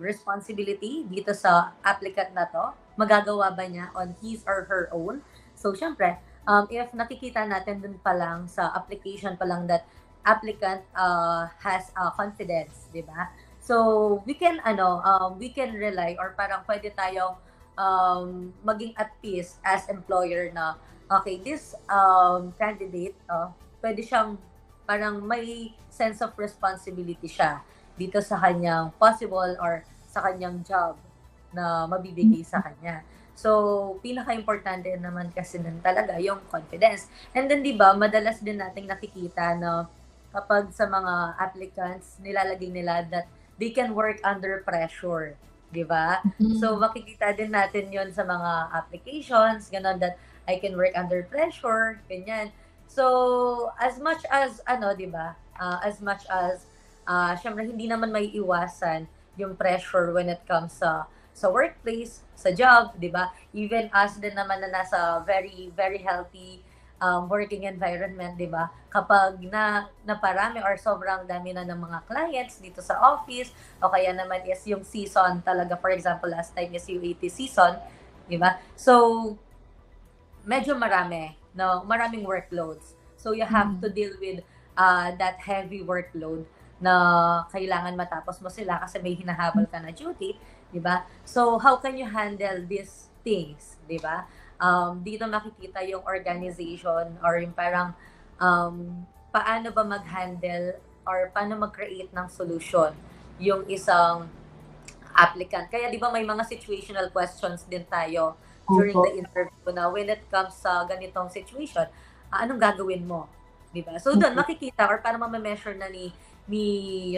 responsibility dito sa applicant na to, magagawa ba niya on his or her own? So syempre if nakikita natin dun pa lang sa application pa lang that applicant has confidence, 'di ba? So we can rely or parang pwede tayong maging at peace as employer na okay, this candidate pwede siyang parang may sense of responsibility siya dito sa kanyang possible or sa kanyang job na mabibigay sa kanya. So, pinaka-importante naman kasi nun talaga yung confidence. And then, di ba, madalas din nating nakikita na kapag sa mga applicants, nilalagay nila that they can work under pressure. Di ba? So, makikita din natin yon sa mga applications, gano'n, that I can work under pressure, ganyan. So, as much as, di ba, as much as, syempre, hindi naman may iwasan yung pressure when it comes sa workplace, sa job, di ba? Even us din naman na nasa very, very healthy working environment, di ba? Kapag naparami or sobrang dami na ng mga clients dito sa office, o kaya naman is yung season talaga, for example, last time is UAT season, di ba? So, medyo maraming workloads. So, you have to deal with that heavy workload na kailangan matapos mo sila kasi may hinahabol ka na duty, di ba? So, how can you handle these things, di ba? Dito makikita yung organization or yung parang paano ba mag-handle or paano mag-create ng solution yung isang applicant. Kaya di ba may mga situational questions din tayo during the interview na when it comes sa ganitong situation, anong gagawin mo? Di ba? So doon makikita or para ma-measure na ni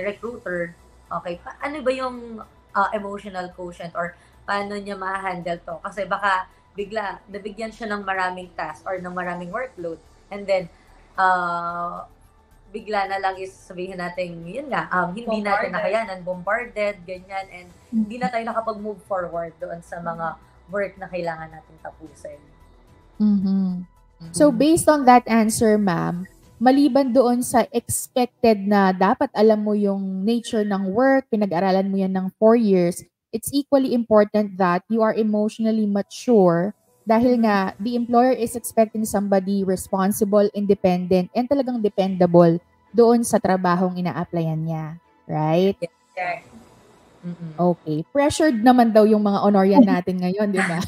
recruiter, okay, ano ba yung emotional quotient or paano niya ma-handle to? Kasi baka bigla nabigyan siya ng maraming task or ng maraming workload and then bigla na lang is sabihin natin, yun nga, hindi natin nakayanan, bombarded, ganyan, and hindi na tayo nakapag-move forward doon sa mga work na kailangan natin tapusin. So based on that answer, ma'am, maliban doon sa expected na dapat alam mo yung nature ng work, pinag-aralan mo yan ng 4 years, it's equally important that you are emotionally mature dahil nga the employer is expecting somebody responsible, independent, and talagang dependable doon sa trabahong ina-applyan niya. Right? Yeah. Okay. Pressured naman daw yung mga honorian natin ngayon, di ba?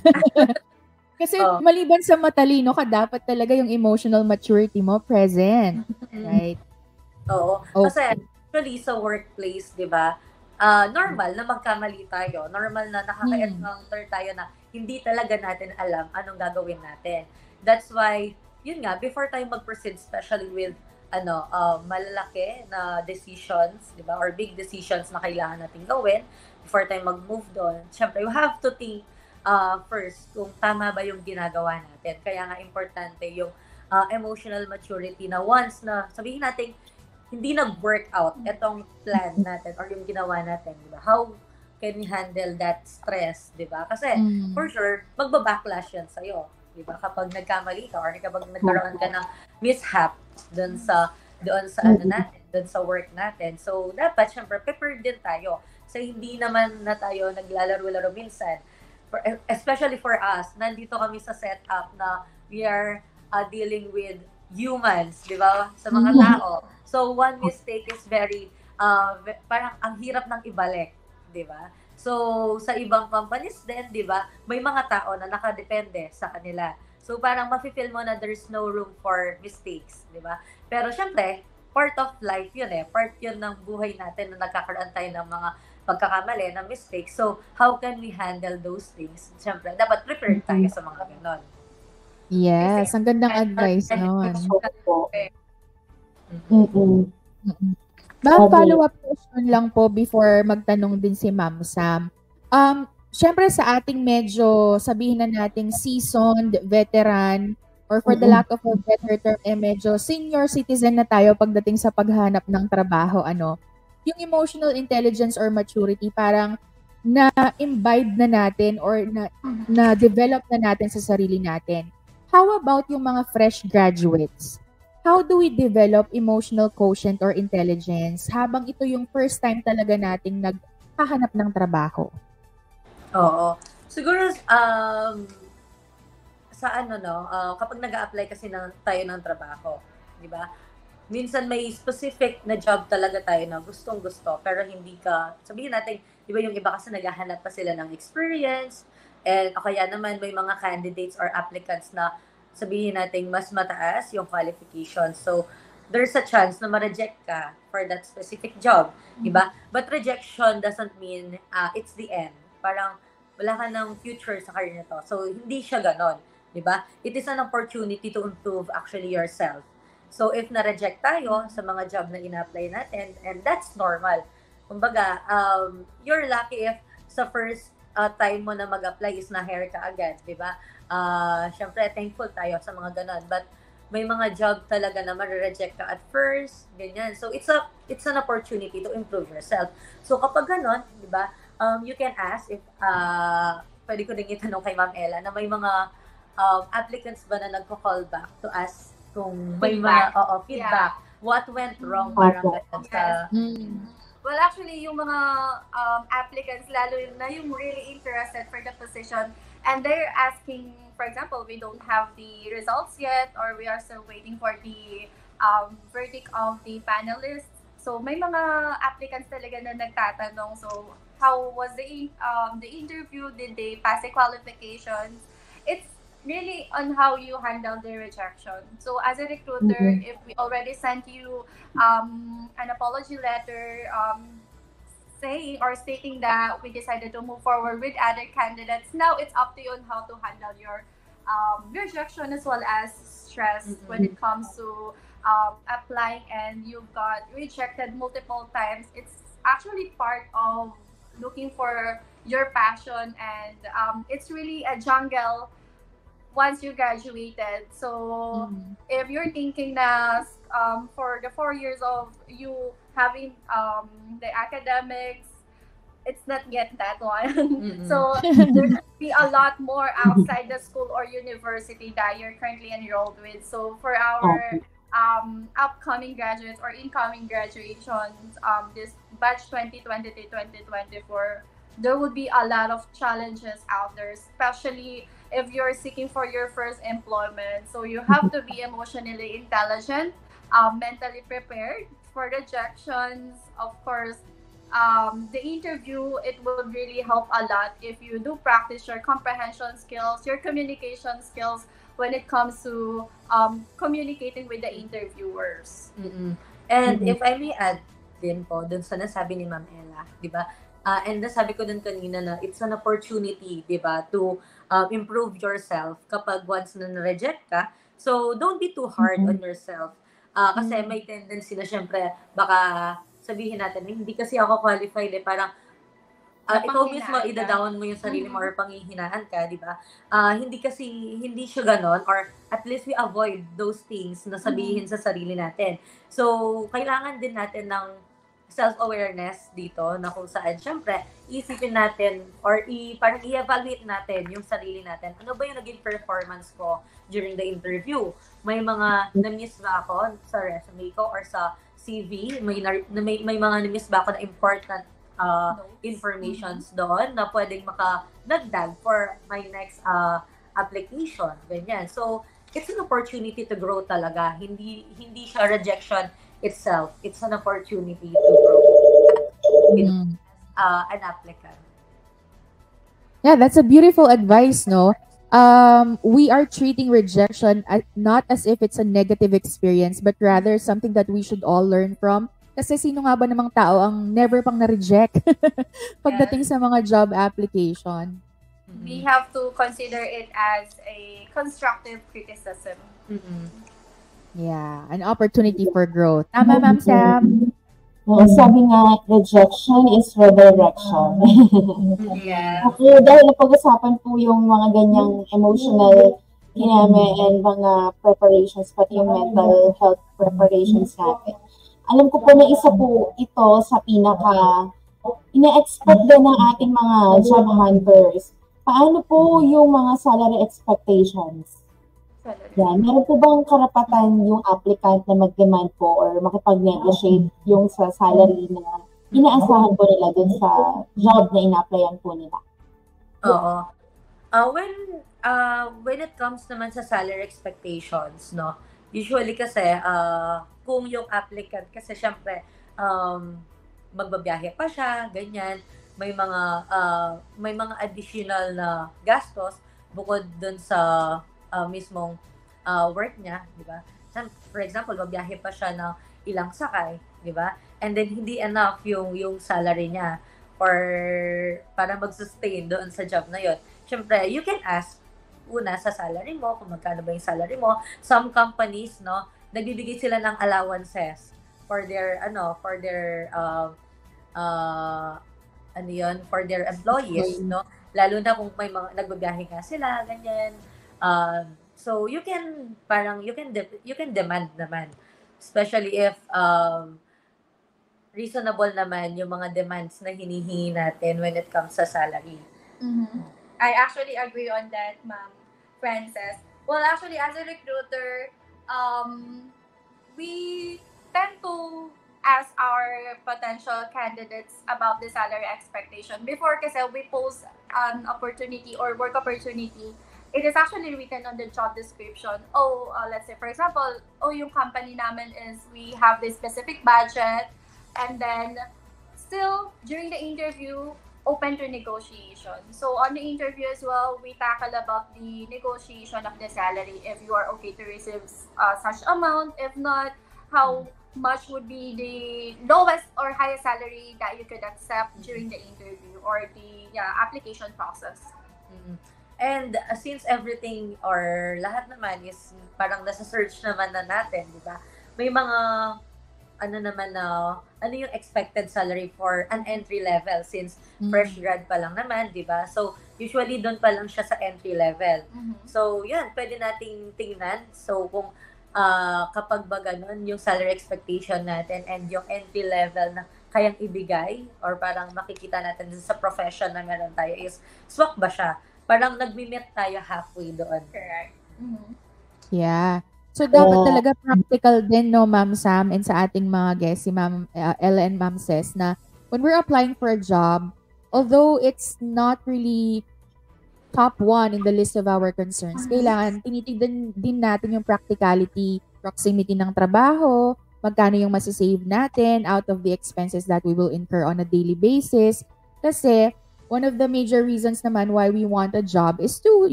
Kasi maliban sa matalino ka, dapat talaga yung emotional maturity mo present. Right? Oo. Okay. Kasi actually sa workplace, di ba, normal na magkamali tayo. Normal na nakaka-encounter tayo na hindi talaga natin alam anong gagawin natin. That's why, yun nga, before tayo mag-proceed, especially with malalaki na decisions, di ba, or big decisions na kailangan natin gawin, before tayo mag-move doon, syempre, you have to think first kung tama ba yung ginagawa natin. Kaya nga importante yung emotional maturity na once na sabihin natin hindi nag-work out itong plan natin or yung ginawa natin, di ba? How can we handle that stress, di ba? Kasi for sure magba-backlash yan sa'yo, di ba? Kapag nagkamali ka or kapag nagkaroon ka ng mishap doon sa ano natin, doon sa work natin. So dapat syempre prepared din tayo. So hindi naman na tayo naglalaro-laro minsan. Especially for us, nandito kami sa setup na we are dealing with humans, di ba? Sa mga tao. So, one mistake is very, parang ang hirap ng ibalik, di ba? So, sa ibang companies din, di ba, may mga tao na nakadepende sa kanila. So, parang mafe-feel mo na there's no room for mistakes, di ba? Pero, syempre, part of life yun eh. Part yun ng buhay natin na nagkakaroon tayo ng mga pagkakamali, ng mistakes. So, how can we handle those things? Siyempre, dapat prepared tayo sa mga ganon. Yes, ang gandang advice nun. Follow-up question lang po before magtanong din si Ma'am Sam. Siyempre sa ating medyo, sabihin na nating seasoned, veteran, or for the lack of a better term, medyo senior citizen na tayo pagdating sa paghanap ng trabaho, yung emotional intelligence or maturity parang na-imbibe na natin or na-develop na natin sa sarili natin. How about yung mga fresh graduates? How do we develop emotional quotient or intelligence habang ito yung first time talaga nating naghahanap ng trabaho? Oo. Siguro, sa kapag nag-a-apply kasi tayo ng trabaho, di ba? Minsan may specific na job talaga tayo na gustong-gusto, pero hindi ka, sabihin natin, di ba yung iba kasi naghahanap pa sila ng experience, and kaya naman may mga candidates or applicants na sabihin natin mas mataas yung qualification. So, there's a chance na ma-reject ka for that specific job, di ba? But rejection doesn't mean it's the end. Parang wala ka ng future sa career na to. So, hindi siya ganon, di ba? It is an opportunity to improve actually yourself. So, if na-reject tayo sa mga job na ina-apply natin, and that's normal. Kumbaga, you're lucky if sa first time mo na mag-apply is na-hire ka agad, di ba? Siyempre, thankful tayo sa mga ganon. But, may mga job talaga na ma-reject ka at first, ganyan. So, it's an opportunity to improve yourself. So, kapag ganon, di ba, you can ask if, pwede ko rin itanong kay Ma'am Ella, na may mga applicants ba na nagko-call back to us kung may mga feedback. Yeah. What went wrong parang sa... Well, actually, yung mga applicants, lalo na yung really interested for the position, and they're asking, for example, we don't have the results yet, or we are still waiting for the verdict of the panelists. So may mga applicants talaga na nagtatanong, so how was the interview? Did they pass the qualifications? It's really on how you handle the rejection. So as a recruiter, if we already sent you an apology letter saying or stating that we decided to move forward with other candidates, now it's up to you on how to handle your rejection as well as stress when it comes to applying and you've got rejected multiple times. It's actually part of looking for your passion, and it's really a jungle once you graduated. So if you're thinking that for the 4 years of you having the academics, it's not yet that one. So there could be a lot more outside the school or university that you're currently enrolled with. So for our upcoming graduates or incoming graduations, this batch 2023-2024, there would be a lot of challenges out there, especially if you're seeking for your first employment. So you have to be emotionally intelligent, mentally prepared for rejections. Of course, the interview, it will really help a lot if you do practice your comprehension skills, your communication skills when it comes to communicating with the interviewers. And if I may add din po dun sa nasabi ni Ma'am Ella, di ba? And nasabi ko dun kanina na it's an opportunity, di ba, to improve yourself kapag once na na-reject ka. So don't be too hard on yourself. Kasi may tendency na syempre baka sabihin natin, hindi kasi ako qualified parang ikaw mismo ida-down mo yung sarili mo or panghihinaan ka, di ba? Hindi siya ganon, or at least we avoid those things na sabihin sa sarili natin. So, kailangan din natin ng self-awareness dito na kung saan, syempre, isipin natin or parang i-evaluate natin yung sarili natin. Ano ba yung naging performance ko during the interview? May mga na-miss ba ako sa resume ko or sa CV? May mga na-miss ba ako na important informations doon na pwedeng makadagdag for my next application, ganyan. So, it's an opportunity to grow talaga. Hindi siya rejection itself. It's an opportunity to grow an applicant. Yeah, that's a beautiful advice, no? We are treating rejection not as if it's a negative experience, but rather something that we should all learn from. Kasi sino nga ba namang tao ang never pang na-reject pagdating sa mga job application? We have to consider it as a constructive criticism. Yeah, an opportunity for growth. Tama, Ma'am Sam? Sabi nga, rejection is redirection. Okay, dahil napag-usapan po yung mga ganyang emotional and mga preparations, pati yung mental health preparations natin. Alam ko po na isa po ito sa pinaka ina-expect din ng ating mga job hunters. Paano po yung mga salary expectations? Yan. Meron po bang karapatan yung applicant na mag-demand po or makipag-negotiate yung sa salary na inaasahan po nila dun sa job na ina-applyan po nila? Oo. When it comes naman sa salary expectations, no, usually kasi kung yung applicant kasi syempre magbabiyahe pa siya, ganyan, may mga additional na gastos bukod dun sa mismong work niya, di ba? For example, babiyahe pa siya ng ilang sakay, di ba? And then hindi enough yung salary niya or para mag-sustain doon sa job na yon. Syempre, you can ask una sa salary mo, kung magkano ba yung salary mo. Some companies, no, nagbibigay sila ng allowances for their for their employees, no? Lalo na kung may mga nagbabiyahe nga sila, ganyan. So you can demand naman, especially if reasonable naman yung mga demands na hinihingi natin when it comes sa salary. I actually agree on that, Ma'am Frances. Well, actually, as a recruiter, we tend to ask our potential candidates about the salary expectation. Before kasi we post an opportunity or work opportunity, it is actually written on the job description. Let's say, for example, yung company namin is, we have this specific budget. and then still during the interview, open to negotiation. So on the interview as well, we tackle about the negotiation of the salary. If you are okay to receive such amount, if not, how much would be the lowest or highest salary that you could accept during the interview or the application process. And since everything or lahat naman is parang nasa search naman na natin, di ba? May mga ano yung expected salary for an entry level since fresh grad pa lang naman, di ba? So, usually doon pa lang siya sa entry level. So, yun, pwede nating tingnan. So, kung kapag ba ganun, yung salary expectation natin and yung entry level na kayang ibigay or parang makikita natin sa profession na meron tayo is swak ba siya? Parang nagmi-meet tayo halfway doon. Correct. Yeah. So, dapat talaga practical din, no, Ma'am Sam, and sa ating mga guests, si Ma'am Ella and Ma'am Ces, na when we're applying for a job, although it's not really top one in the list of our concerns, kailangan tinitignan din natin yung practicality, proximity ng trabaho, magkano yung masisave natin out of the expenses that we will incur on a daily basis. Kasi, one of the major reasons naman why we want a job is to,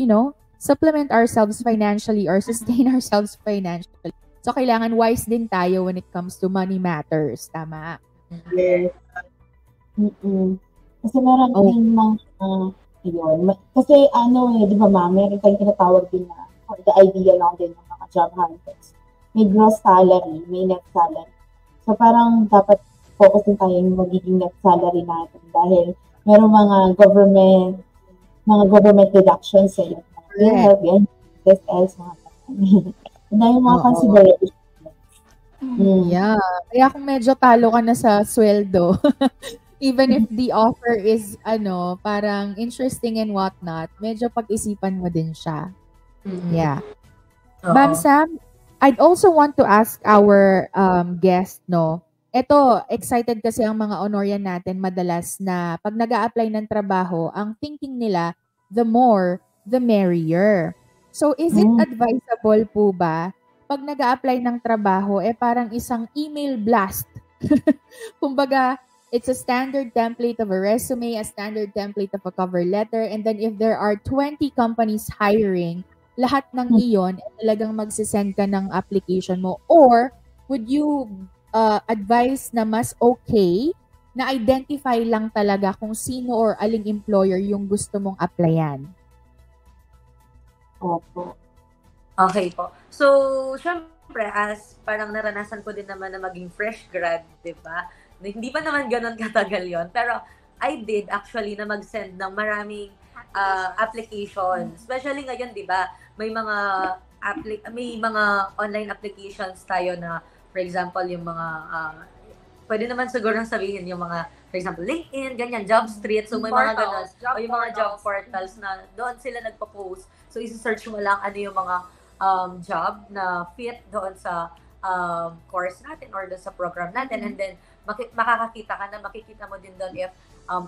supplement ourselves financially or sustain ourselves financially. So, kailangan wise din tayo when it comes to money matters. Tama? Yes. Kasi meron din yun. Kasi di ba ma'am, meron tayong tinatawag din na the idea lang din ng mga job hunters. May gross salary, may net salary. So, parang dapat focus din tayo yung magiging net salary natin dahil meron mga government deductions sa help yan. This else, mga dahil mga considerations. Yeah. Kaya kung medyo talo ka na sa sweldo, even if the offer is, parang interesting and whatnot, medyo pag-isipan mo din siya. Yeah. Ma'am Sam, I'd also want to ask our guest, Ito, excited kasi ang mga Honorian natin madalas na pag nag-a-apply ng trabaho, ang thinking nila, the more, the merrier. So, is it advisable po ba, pag nag-a-apply ng trabaho, parang isang email blast? Kumbaga, it's a standard template of a resume, a standard template of a cover letter, and then if there are 20 companies hiring, lahat ng iyon, talagang magsisend ka ng application mo? Or, would you advise na mas okay na identify lang talaga kung sino or aling employer yung gusto mong applyan? Opo. Okay po. So, syempre, as parang naranasan ko din naman na maging fresh grad, di ba? Hindi pa naman ganun katagal yon, pero I did actually na mag-send ng maraming applications. Especially ngayon, di ba? May mga online applications tayo na, for example, yung mga, pwede naman siguro sabihin yung mga, for example, LinkedIn, ganyan, JobStreet, so may mga ganun. O yung mga job portals na doon sila nagpo-post. So, isi-search mo lang ano yung mga job na fit doon sa course natin or doon sa program natin. And then, makikita mo din doon if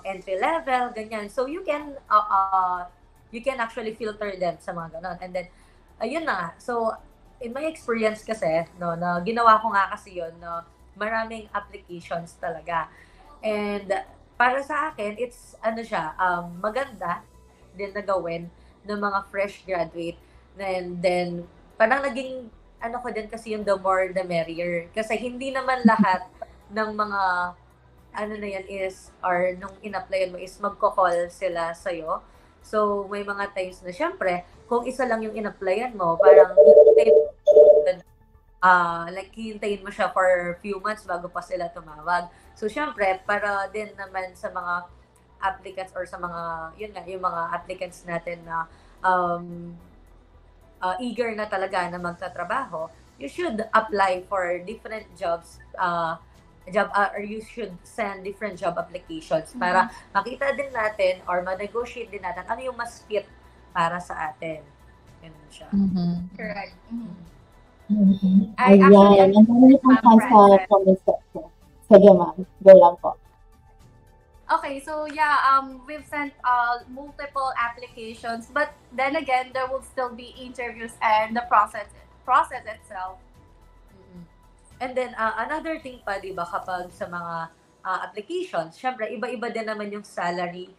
entry level, ganyan. So, you can actually filter them sa mga ganun. And then, ayun na. So, in my experience kasi, na ginawa ko nga kasi yun, maraming applications talaga. And para sa akin, it's, maganda din na gawin ng mga fresh graduate. And then, parang naging, ko din kasi yung the more the merrier. Kasi hindi naman lahat ng mga, or nung in-applyan mo is magko-call sila sa'yo. So, may mga times na, syempre, kung isa lang yung in-applyan mo, parang hintayin mo siya for few months bago pa sila tumawag. So, syempre, para din naman sa mga applicants or sa mga, yung mga applicants natin na eager na talaga na magtatrabaho, you should apply for different jobs, or you should send different job applications para makita din natin or ma-negotiate din natin ano yung mas fit para sa atin. Ganun siya. Correct. Ayan. Ang dami pong fans sa comment section. Sige ma'am. Go lang po. Okay, so we've sent multiple applications, but then again, there will still be interviews and the process itself. And then, another thing pa, di ba, kapag sa mga applications, syempre, iba-iba din naman yung salary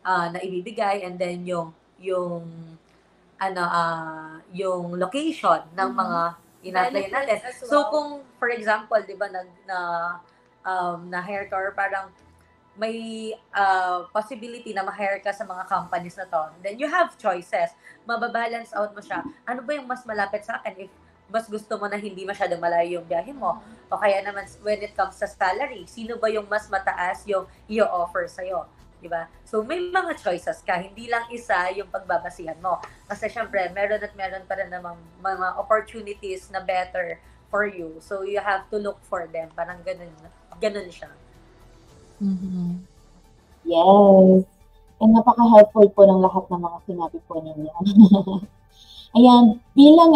na ibibigay, and then yung location ng mga in-apply natin. Benefits as So, well. kung, for example, di ba, na-hire ka, or parang may possibility na ma-hire ka sa mga companies na to, then you have choices. Mababalance out mo siya. Ano ba yung mas malapit sa akin? If mas gusto mo na hindi masyadong malayo yung biyahe mo, o kaya naman when it comes sa salary, sino ba yung mas mataas yung i-offer sa'yo? Diba? So, may mga choices ka. Hindi lang isa yung pagbabasihan mo. Kasi syempre, meron at meron pa rin namang mga opportunities na better for you. So, you have to look for them. Parang ganun siya. Yes. And napaka-helpful po ng lahat ng mga sinabi po ninyo. Ayan, bilang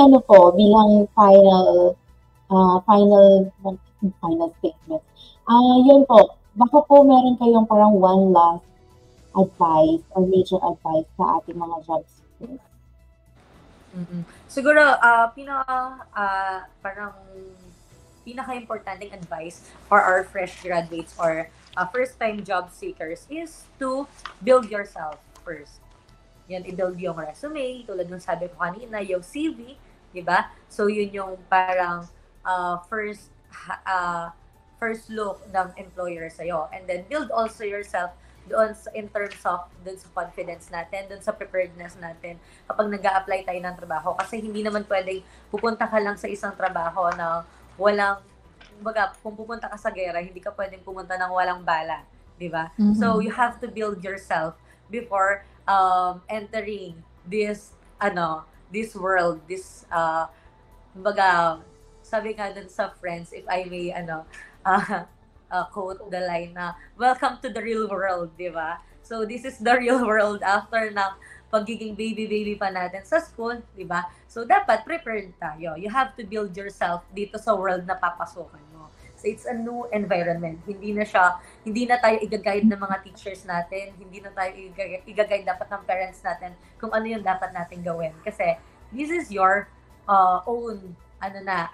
final statement. Yun po, baka po meron kayong parang one last advice or major advice sa ating mga job seekers. Siguro, parang pinaka-importanting advice for our fresh graduates or first-time job seekers is to build yourself first. Yan, i-build yung resume, tulad ng sabi ko kanina, yung CV, di ba? So, yun yung parang first look ng employer sa'yo. And then, build also yourself doon in terms of doon sa confidence natin, doon sa preparedness natin kapag nag-a-apply tayo ng trabaho. Kasi hindi naman pwedeng pupunta ka lang sa isang trabaho na walang, kung pupunta ka sa gera, hindi ka pwedeng pumunta ng walang bala, di ba? So, you have to build yourself before entering this world, sabi nga dun sa Friends, if I may quote the line na welcome to the real world, di ba? So this is the real world after ng pagiging baby pa natin sa school, di ba? So dapat prepared tayo. You have to build yourself dito sa world na papasukan mo. So it's a new environment. Hindi na tayo i-guide ng mga teachers natin, hindi na tayo i-guide dapat ng parents natin kung ano yung dapat natin gawin. Kasi this is your own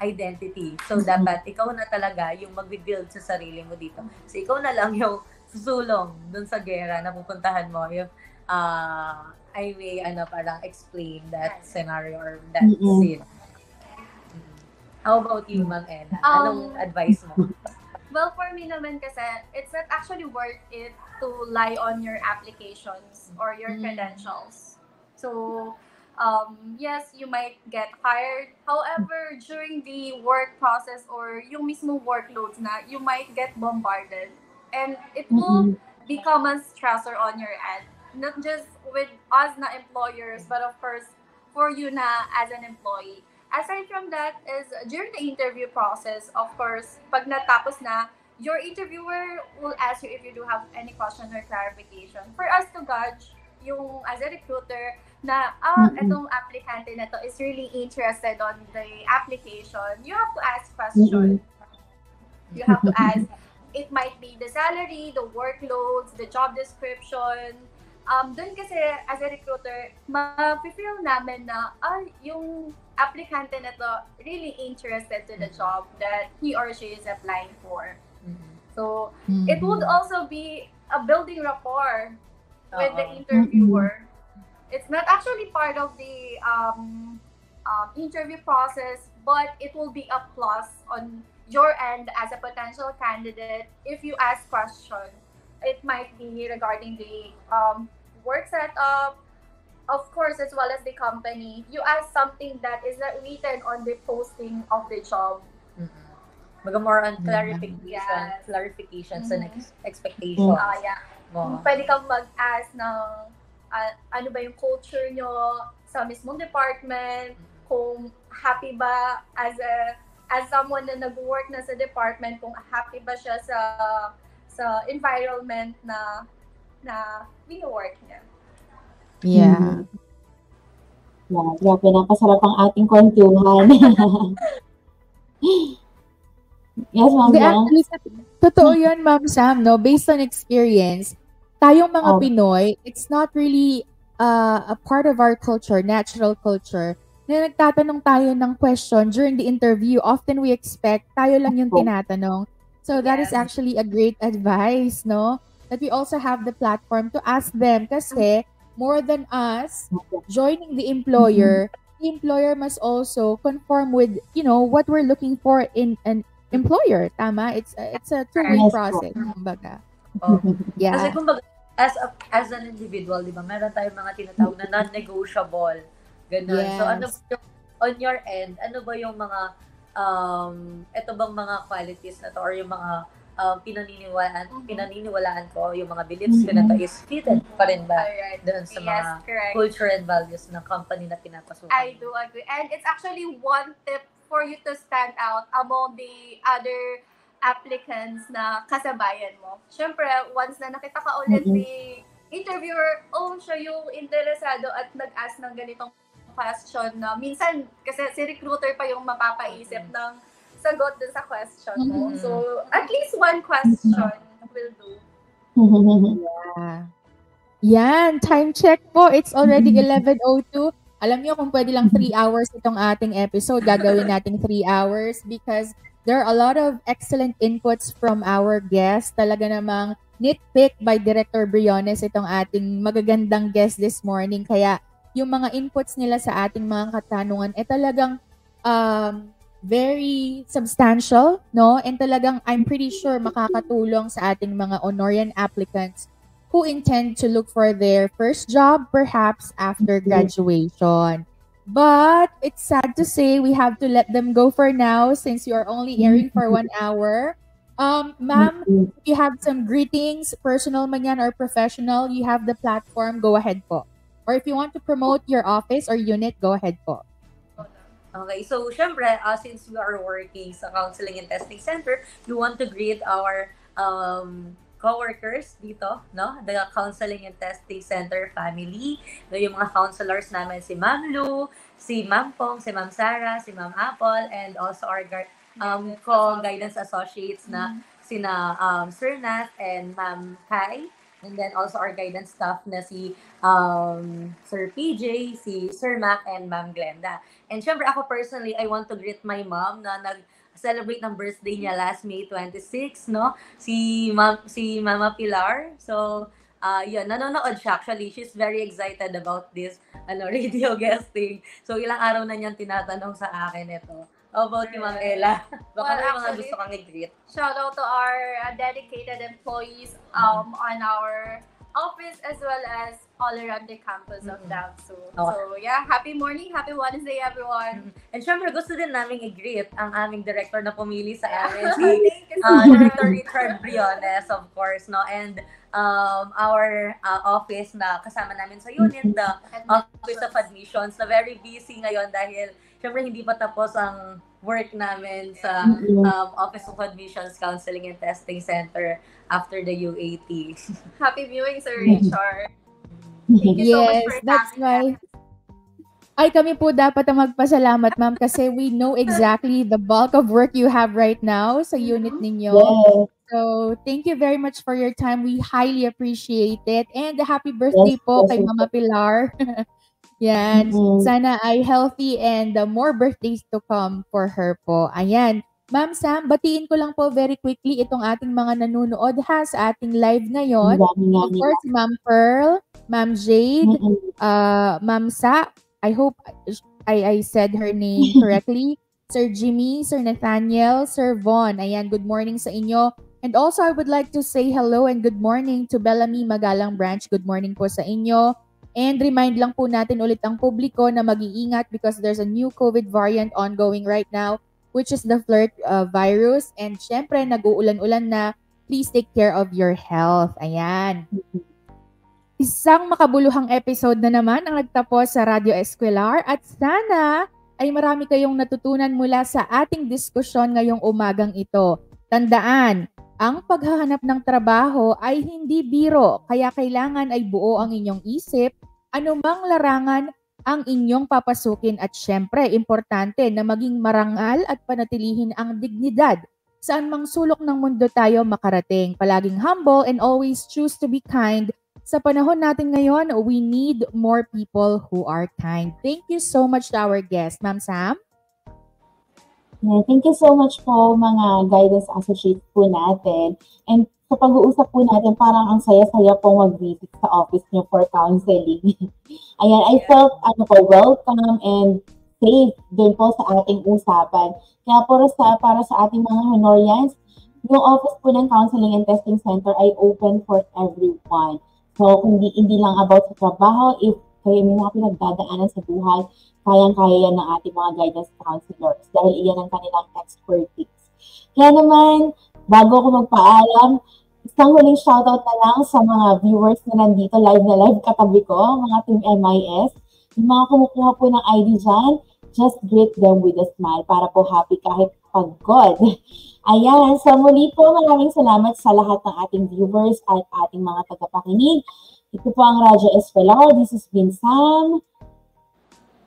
identity. So dapat ikaw na talaga yung mag-build sa sarili mo dito. So ikaw na lang yung susulong dun sa gera na pupuntahan mo. Yung I may parang explain that scenario or that scene. How about you, Ma'am Ena? Anong advice mo? Well, for me naman kasi, it's not actually worth it to lie on your applications or your credentials. So, yes, you might get hired. However, during the work process or yung mismo workloads na, you might get bombarded. And it will become a stressor on your end. Not just with us na employers, but of course, for you na as an employee. Aside from that is during the interview process, of course, pag natapos na, your interviewer will ask you if you do have any question or clarification. For us to gauge yung as a recruiter na itong applicante na to is really interested on the application, you have to ask questions. You have to ask, it might be the salary, the workloads, the job description. Doon kasi as a recruiter, ma-feel namin na yung applicante na to really interested to the job that he or she is applying for. So, it would also be a building rapport with the interviewer. It's not actually part of the interview process, but it will be a plus on your end as a potential candidate if you ask questions. It might be regarding the work setup, of course, as well as the company. You ask something that is not written on the posting of the job. More on clarifications and expectations. Pwede kang mag-ask ng ano ba yung culture nyo sa mismong department, kung happy ba as someone na nag-work na sa department, kung happy ba siya sa environment na wino-work niya. Yeah. Yeah, grabe, napasarap ang ating kwentuhan. Yes, Ma'am Sam. Totoo yun, Ma'am Sam, no? Based on experience, tayong mga Pinoy, it's not really a part of our culture, natural culture, na nagtatanong tayo ng question during the interview, often we expect tayo lang yung tinatanong. So that is actually a great advice, no? That we also have the platform to ask them kasi more than us joining the employer must also conform with, what we're looking for in an employer. Tama? It's a two-way process. Kumbaga. Yeah. Kasi kumbaga, as an individual, di ba, meron tayong mga tinatawag na non-negotiable. Ganun. Yes. So, ano yung, on your end, ano ba yung mga, ito bang mga qualities na to or yung mga pinaniniwalaan ko, yung mga beliefs ko na to is fitted pa rin ba doon sa mga culture and values ng company na pinapasukan? I do agree. And it's actually one tip for you to stand out among the other applicants na kasabayan mo. Siyempre, once na nakita ka ulit ni interviewer, siya yung interesado at nag-ask ng ganitong question na minsan, kasi si recruiter pa yung mapapaisip ng sagot dun sa question mo. So, at least one question will do. Yeah. Yan, time check po. It's already 11:02. Alam niyo kung pwede lang 3 hours itong ating episode, gagawin nating 3 hours because there are a lot of excellent inputs from our guests. Talaga namang nitpick by Director Briones itong ating magagandang guest this morning. Kaya yung mga inputs nila sa ating mga katanungan talagang very substantial, no? And talagang I'm pretty sure makakatulong sa ating mga Honorian applicants who intend to look for their first job perhaps after graduation. But it's sad to say we have to let them go for now since you are only airing for 1 hour. Ma'am, if you have some greetings, personal man yan or professional, you have the platform, go ahead po. Or if you want to promote your office or unit, go ahead po. Okay, so syempre, since we are working sa Counseling and Testing Center, we want to greet our co-workers dito, no? The Counseling and Testing Center family. No, yung mga counselors namin, si Ma'am Lou, si Ma'am Pong, si Ma'am Sarah, si Ma'am Apple, and also our co-guidance associates na sina Sir Nat and Ma'am Kai. And then also our guidance staff na si Sir PJ, si Sir Mac, and Ma'am Glenda. And syempre ako personally, I want to greet my mom na nag-celebrate ng birthday niya last May 26, no? Si Mama Pilar. So, yun, nanonood siya actually. She's very excited about this radio guesting. So, ilang araw na niyang tinatanong sa akin ito. How about you, Ma'am Ella? Baka may mga gusto kang i-greet. Shout out to our dedicated employees on our office as well as all around the campus of Davsu. So yeah, happy morning, happy Wednesday everyone. And syempre gusto din namin i-greet ang aming director na pumili sa amin, si Director Richard Briones, of course, no? And our office na kasama namin sa unit, the Office of Admissions, na very busy ngayon dahil syempre hindi pa tapos ang work namin sa Office of Admissions, Counseling and Testing Center after the UAT. Happy viewing, Sir Richard. Thank you so much for that's why. Ay, kami po dapat ang magpasalamat, ma'am, kasi we know exactly the bulk of work you have right now sa unit ninyo. So, thank you very much for your time. We highly appreciate it. And happy birthday po kay Mama Pilar. Yan. Sana ay healthy and more birthdays to come for her po. Ayan. Ma'am Sam, batiin ko lang po very quickly itong ating mga nanunood sa ating live ngayon. Of course, Ma'am Pearl, Ma'am Jade, Ma'am Sa, I hope I said her name correctly. Sir Jimmy, Sir Nathaniel, Sir Von. Ayan, good morning sa inyo. And also, I would like to say hello and good morning to Bellamy Magalang Branch. Good morning po sa inyo. And remind lang po natin ulit ang publiko na mag-iingat because there's a new COVID variant ongoing right now, which is the flirt virus. And syempre, nag-uulan-ulan na. Please take care of your health. Ayan. Isang makabuluhang episode na naman ang nagtapos sa Radio Escolar at sana ay marami kayong natutunan mula sa ating diskusyon ngayong umagang ito. Tandaan, ang paghahanap ng trabaho ay hindi biro, kaya kailangan ay buo ang inyong isip, anumang larangan ang inyong papasukin at syempre, importante na maging marangal at panatilihin ang dignidad. Saan mang sulok ng mundo tayo makarating, palaging humble and always choose to be kind Sa panahon natin ngayon, we need more people who are kind. Thank you so much to our guest, Ma'am Sam. Yeah, thank you so much po mga guidance associates po natin. And sa pag-uusap po natin, parang ang saya-saya po mag-visit sa office niyo for counseling. Ayan, I felt welcome and safe dun po sa ating usapan. Kaya para sa ating mga Honorians, yung office po ng Counseling and Testing Center ay open for everyone. So, hindi lang about sa trabaho, if kayo may mga pinagdadaanan sa buhay, kayang-kaya yan ng ating mga guidance counselors dahil iyan ang kanilang expertise. Kaya naman, bago ako magpaalam, isang huling shoutout na lang sa mga viewers na nandito live katabi ko, mga Team MIS. Yung mga kumukuha po ng ID dyan, just greet them with a smile para po happy kahit pagod. Ayan, so muli po maraming salamat sa lahat ng ating viewers at ating mga tagapakinig. Ito po ang Radyo Escolar. This has been Sam.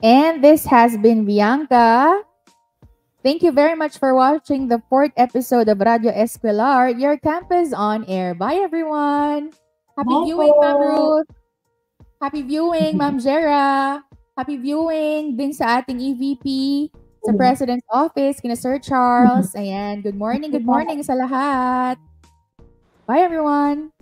And this has been Bianca. Thank you very much for watching the 4th episode of Radio Escolar, your campus on air. Bye, everyone. Happy viewing, Ma'am Ruth. Happy viewing, Ma'am Jera. Happy viewing din sa ating EVP, sa President's Office, kina Sir Charles. Ayan, good morning sa lahat. Bye, everyone.